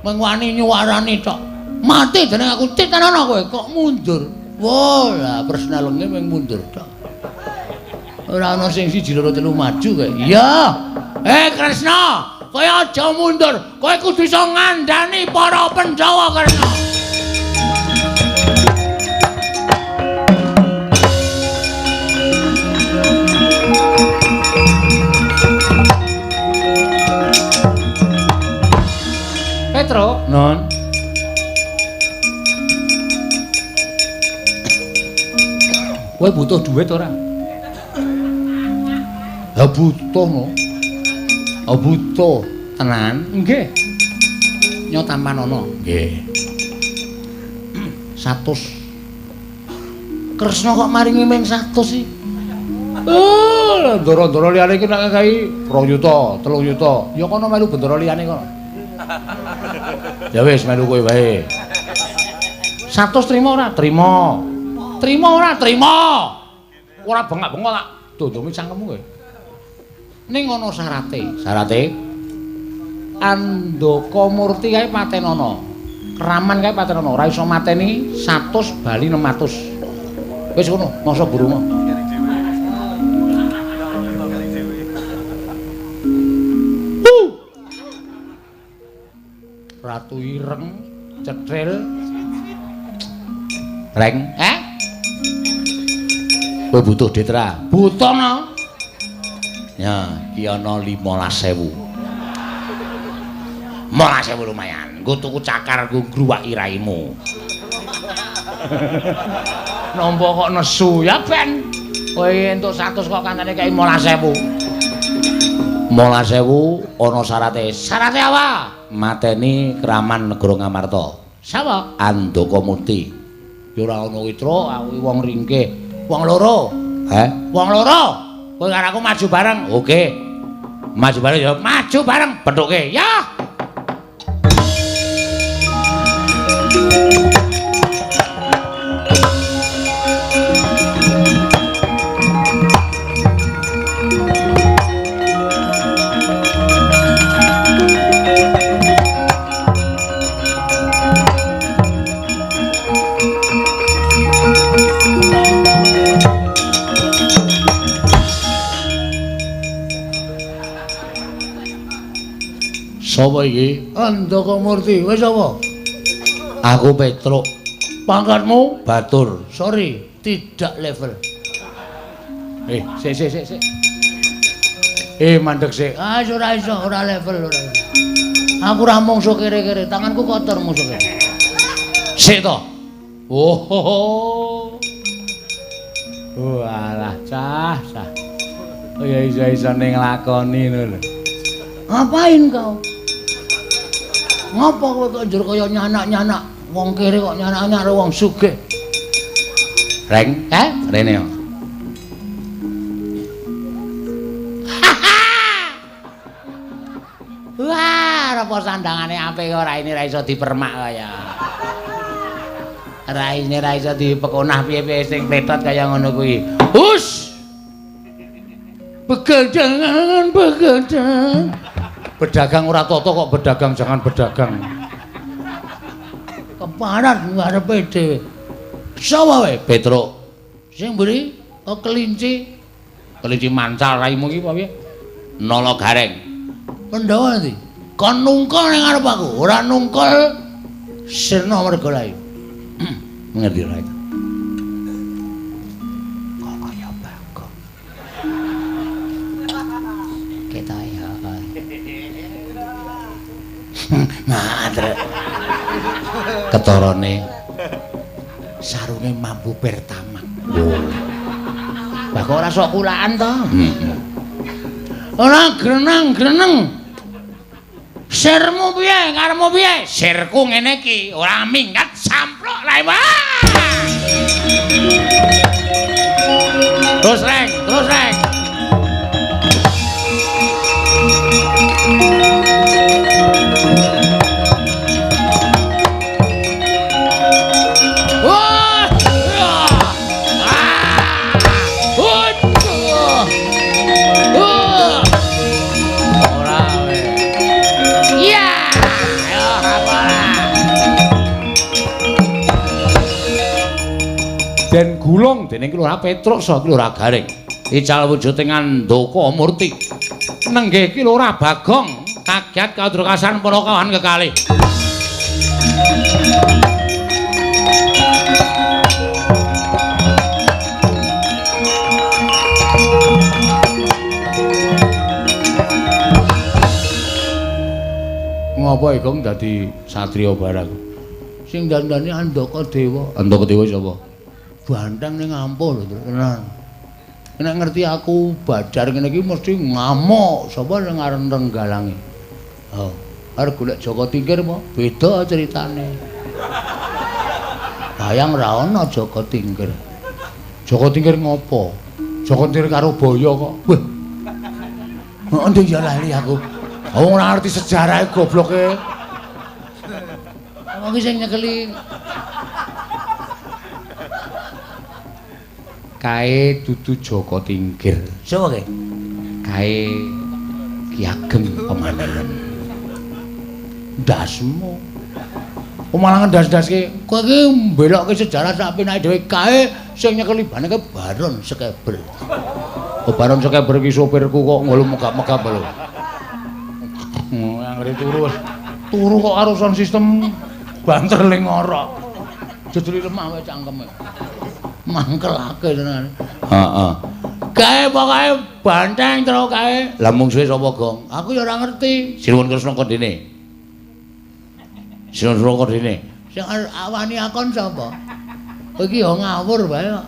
Mung wani nyuwarani tok. Mati dening aku titenono kowe kok mundur. Wah, lah personalenge mung mundur tok. Ora ana sing siji loro telu maju kae. Iya. Kresna, kowe aja mundur. Kowe kudu iso ngandani para Pandhawa Kresna. Petro, non. Kowe butuh duit ora? Ya butuh no. Oh butuh tenan? Nggih. Nyo tampanono. Nggih. 100. Kresna kok maringi ming 100 sih? Ndara-ndara liyane iki nek kai 2 juta, 3 juta. Ya kono melu bendara liyane kono. Ya wis melu kowe wae. 100 trimo ora? Trimo. Trimo ora? Trimo. Ora bengak-bengok tak dondomi cangkemmu kowe. Ning ana syarate. Syarate Andaka Murti kae patenono. Kraman kae patenono. Ora iso mateni 100 bali 600. Wis ngono, masa burung. Ratu ireng, cetril. Reng, kowe butuh detra? Butuh no. Ya, iki ana 15.000. 15.000 lumayan. Nggo tuku cakar nggo ngruwaki raimu. Nampa kok nesu ya ben. Kowe entuk 100 kok kantane kae 15.000. 15.000 ana syarate. Syarate apa? Mateni Kraman Negara Ngamarta. Sapa? Andaka Murti. Ya ora ana witro, aku wong ringkih. Wong loro. Wong loro. Kowe karo aku maju bareng. Oke. Maju bareng ya, maju bareng bentuke. Ya. Sapa iki? Andaka Murti. Wis apa? Aku Petruk. Pangkatmu? Batur. Sorry, tidak level. Sik. Mandek sik. Ora iso, ora level, ora. Aku ora mungsuh kere-kere, tanganku kotor mungsuh kere. Sik to. Oh. Walah, cah. Oh ya iso ning nglakoni ngono lho. Ngapain kau? Ngapa kowe kok njur kaya nyanak-nyanak? Wong kere kok nyanak-nyanak karo wong sugih. Reng, rene yo. Wah, apa sandangane apik ora ini ra iso dipermak kaya. Raine ra iso dipekonah piye-piye sing pletot kaya ngono kuwi. Hus! Begadang. Berdagang ora toto kok berdagang, jangan berdagang. Keparat ngarepe dhewe. Sapa wae? Petruk. Sing mburi? Oh kelinci. Kelinci mancal raimu iki apa piye? Nala Gareng. Pandhawa ndi? Kon nungkul ning ngarep aku, ora nungkul sirna mergolae. Ngerti ra itu? Kok kaya bako. Ketok ya. Ngadrek. Ketorone sarunge mampu pertamak. Lah kok ora sok kulaan to? Ora greneng-greneng. Sirmu piye? Karepmu piye? Sirku ngene iki, ora minggat sampluk lae. Terus reng. Den gulung dening Kelurahan Petruk saha Kelurahan Garing. Ical wujuding Andaka Murti. Nenggih Kelurahan Bagong kagiat kadrukasan para kawan kekalih. Ngapa Igong dadi satriya barang? Sing dandani Andaka Dewa. Andaka Dewa sapa? Banteng ning ampul lho tenan. Nek ngerti aku Badar ngene iki mesti ngamuk sapa sing arep Renggalange. Oh, arep golek Joko Tingkir apa? Beda ceritane. Bayang ra ono Joko Tingkir. Joko Tingkir ngopo? Joko Tingkir karo Boyo kok. Weh. Endi ya lali aku. Wong ora ngerti sejarah gobloke. Wong iki sing nyekeli kae dudu Joko Tingkir. Sapa kae? Kae Ki Ageng Pemanelan. Ndasmu. Malah ngendas-ndaske kowe iki mbelokke sejarah sak pinake dhewe kae sing nyekeli baneke Baron Skeber. Oh Baron Skeber iki sopirku kok ngulu megap-megap lho. Anggere turu kok karo sound system banter ling ngorok. Jejuli lemah wae cangkeme. Mangkelake tenan. Heeh. Kae pokoke banteng terus kae. Lah mung suwe sapa, Gong? Aku ya ora ngerti. Sinuwun Kresna Kondene. Sinuwun Kresna Kondene. Sing awani akon sapa? Kowe iki ya ngawur wae kok.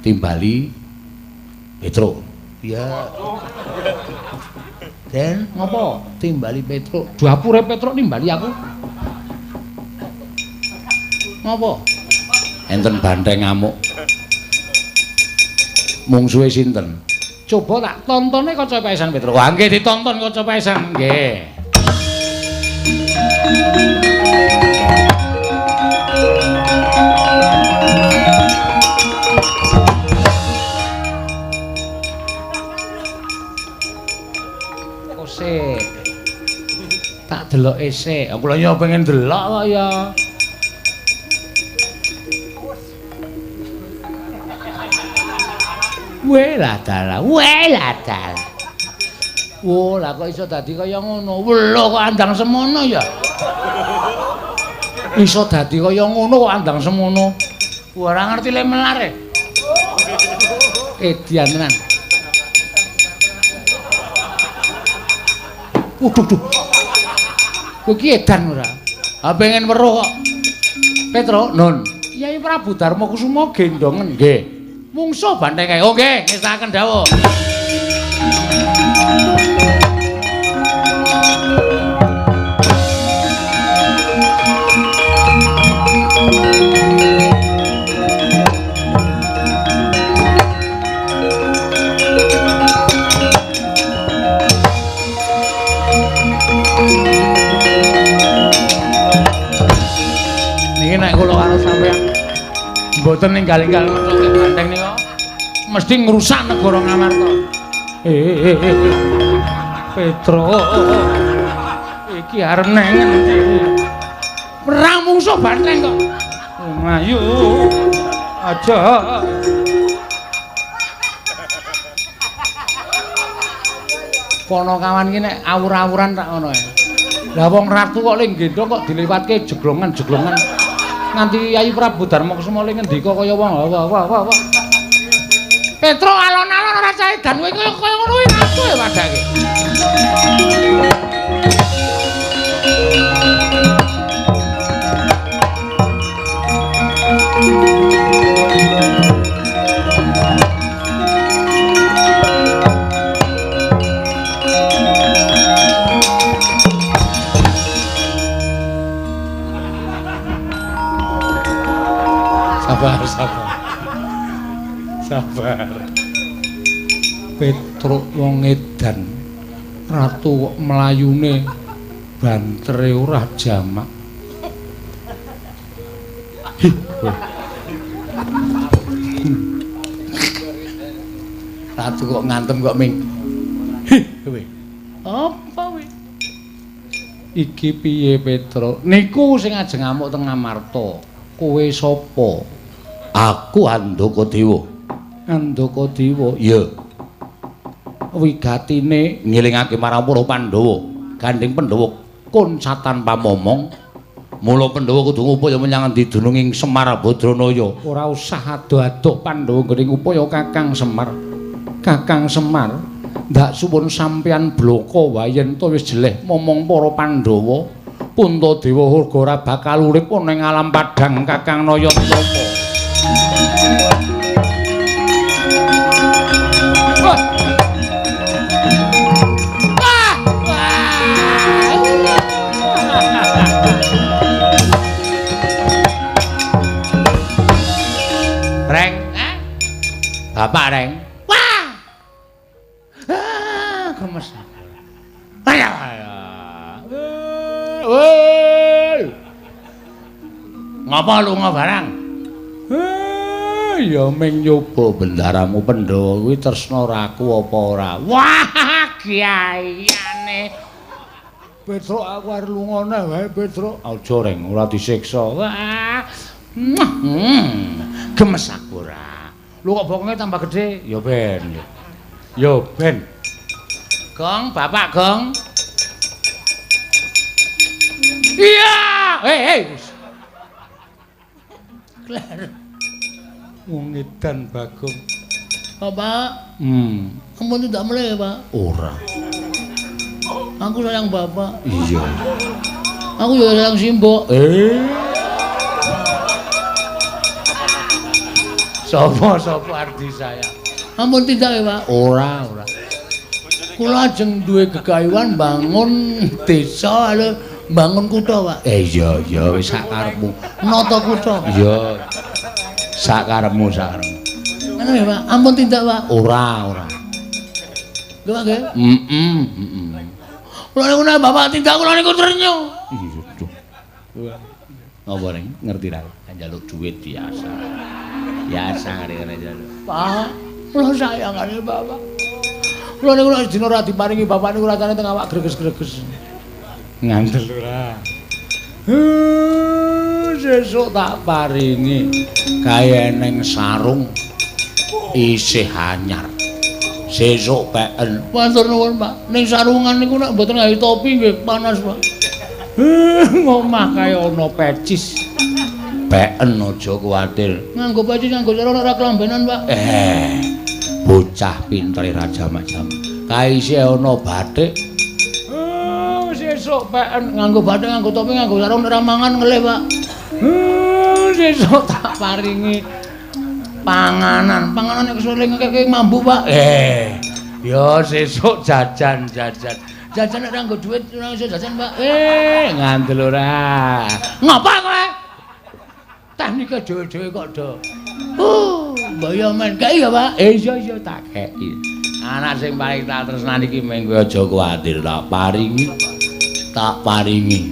Timbali Petro. Iya. Den, ngopo? Timbali Petro. Dapure Petro nimbali aku. Ngopo? Enten banteng ngamuk. Mungsuhe sinten? Coba tak tontone Kaca Paesan Petro. Wah, nggih ditonton Kaca Paesan, nggih. Kose. Tak deloke sik. Aku lho ya pengen delok kok ya. Wela dalah. Wo, lah kok iso dadi kaya ngono. Welo kok andang semono ya. Iso dadi kaya ngono kok andang semono. Ora ngerti lek melare. Edian tenan. Waduh. Kowe iki edan ora? Ha pengen weruh kok. Petro, Nun. Kyai Prabu Darma Kusuma gendongen nggih. Mungsuh banteng kae. Oh nggih, ngestaken dawuh. Niki nek kula karo sampeyan mboten ninggal-ninggal ngono banteng nika mesti ngrusak negara Ngamarta. Petro iki arep nang ngendi? Perang mungsuh banteng kok. Ayo aja. Kono kawan iki nek awur-awuran tak ngono ae. Lah wong ratu kok ling gendong kok diliwatke jeglongan-jeglongan. Nganti Yayi Prabu Darma Kusuma ling ngendika kaya wong wah. Petro alon-alon ora cah edan kowe kaya ngono kuwi ratu ya padake. Sabar. Petruk wong edan Ratu kok mlayune bantere ora jamak. Ratu kok ngantem kok ming. Kowe. Apa kowe? Iki piye Petro? Niku sing ajeng ngamuk teng Amarta. Kowe sapa? Aku Andakadewa. Andakadewa. Ya. Wigatine Ngilingake marang para Pandhawa, gandeng Pandhawa koncatan pamomong. Mula Pandhawa kudu ngupaya menyang endi dununging Semar Badranaya. Ora usah ado-ado Pandhawa nggone ngupaya Kakang Semar. Kakang Semar, ndak suwun sampeyan blaka wae yen to wis jeleh momong para Pandhawa, Puntadewa uga ora bakal urip ana ing alam padhang Kakang Nayantaka. Reng, Bapak Reng. Wah! Gemes. Ayo. Woi. Ngapa lunga barang? Ya ming nyoba bendaramu Pandhawa kuwi tresna raku apa ora. Wah, kiaiane. Petruk aku arep lungane wae, Petruk. Aja Reng, ora disiksa. Wah. Gemes aku ora. Lu kok bokonge tambah gede? Ya ben. Ya ben. Gong, Bapak Gong. Iya. Hei. Kler. Wong edan Bagong. Bapak. Ampun tidak mulai, Pak. Ora. Aku sayang Bapak. Iya. Aku juga sayang Simbok. Sopo arti saya? Ampun tidak ya, Pak. Ora. Kula ajeng duwe gegayuhan bangun desa lho, bangun kutha, Pak. Iya, wis sak karepmu. Nata kutha. Iya. Sak karepmu. Ngono ya, Pak. Ampun tidak, Pak. Ora. Lho, Pak, nggih. Kula niku nek Bapak tidak kula niku ternyo. Iya, Duh. Apa Reng? Ngerti ra? Njaluk duit biasa. Biasa ngene njaluk. Pak, kula sayang kali Bapak. Kula niku nek dina ora diparingi Bapak niku rasane teng awak greges-greges. Ngandel ora. Sesuk tak paringi kaya eneng sarung isih anyar. Sesuk peken. Matur nuwun, Pak. Ning sarungan niku nek mboten gawe topi nggih panas, Pak. Ngomah kaya ana pecis. Peken aja kuwatir. Nganggo pecis nganggo cara ora kelambenan, Pak. Bocah pintere raja macam. Kaise ana bathik. Sesuk peken nganggo bathik, nganggo topi, nganggo sarung ora mangan ngelih, Pak. Sesuk tak paringi panganan nek kesuling ngekek mambu, Pak. Ya sesuk jajan. Jajan nek ora nggo dhuwit ora iso jajan, Pak. Ngandel ora. Ngapa kowe? Teknike dhewe-dhewe kok do. Mbaya men kae ya, Pak. Iya tak kei. Anak sing paling tak tresnani iki mung kowe aja kuwatir tak paringi.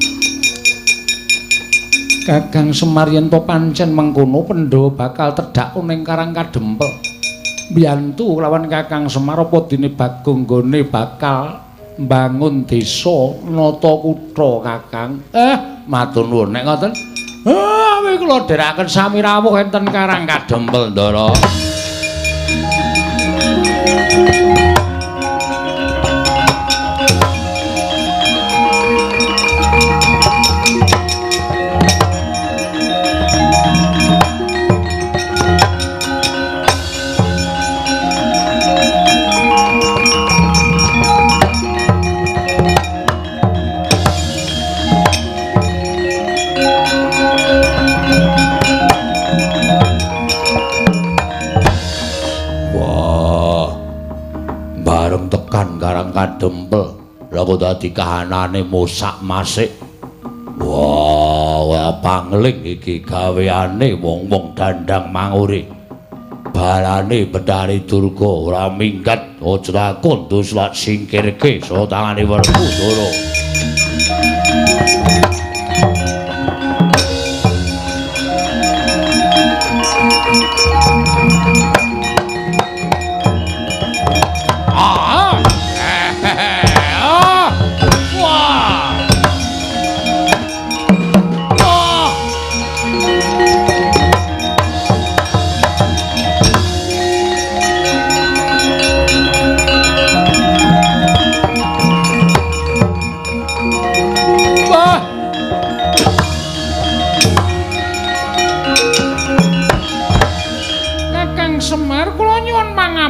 Kakang Semar yen to pancen mengkono Pandhawa bakal tedhak ning Karang Kadempel. Mbiyantu lawan Kakang Semar apa dene Bagong nggone bakal mbangun desa nata kutha, Kakang. Matur nuwun nek ngoten. Wis kula dherekaken sami rawuh enten Karang Kadempel, Ndara. Karang Kadempel lha kok dadi kahanane mosak-masik. Wah, pangling iki gaweane wong-wong dandang mangure. balane Betari Durga ora minggat aja kondo lak singkirke so tangane Werkudara.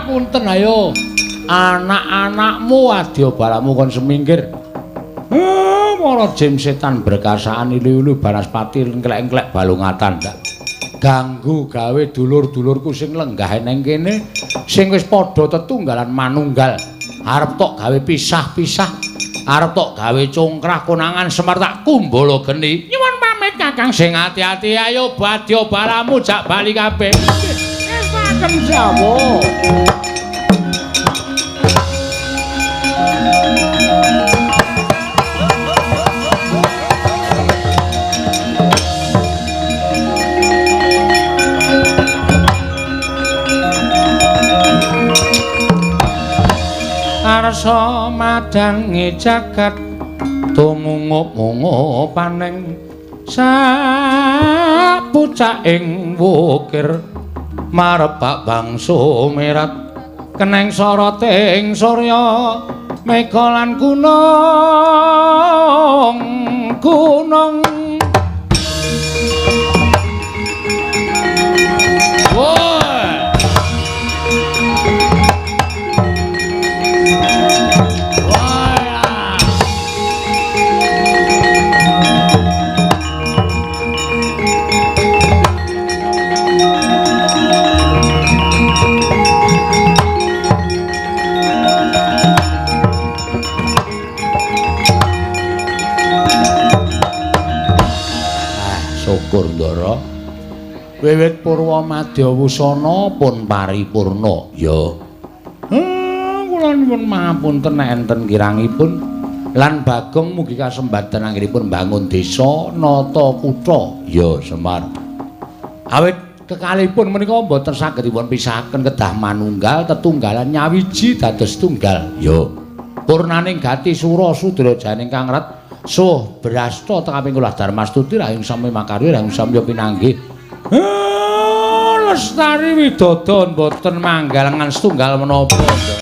Punten ayo anak-anakmu adya balamu kon semingkir. Para jim setan berkasaan ilu-ilu Banaspati engklek-engklek balungatan ndak. Ganggu gawe dulur-dulurku sing lenggah neng kene sing wis padha tetunggalan manunggal. Arep tok gawe pisah-pisah, arep tok gawe congkrah konangan Semar tak kumbala geni. Nyuwun pamit Kakang sing ati-ati ayo badya balamu jak bali kabeh. Saken jawa. Arsa madangi jagat tumungup-mungup paning sapucaking wukir marebak bangsa merat keneng soroting surya mega lan gunung Ndara wiwit purwa madya wusana pun paripurna ya kula nyuwun pangapunten nek enten kirangipun lan Bagong mugi kasembadan anggenipun bangun desa nata kutha ya Semar awit kekalipun menika mboten saged dipun pisahaken kedah manunggal tetunggalan nyawiji dados tunggal ya purnaning gati sura sudrajane kang rat suh brasta tekaping kula Darmastuti rahing sami makarya rahing samya pinanggih Lestari Widodon mboten manggalengan setunggal menapa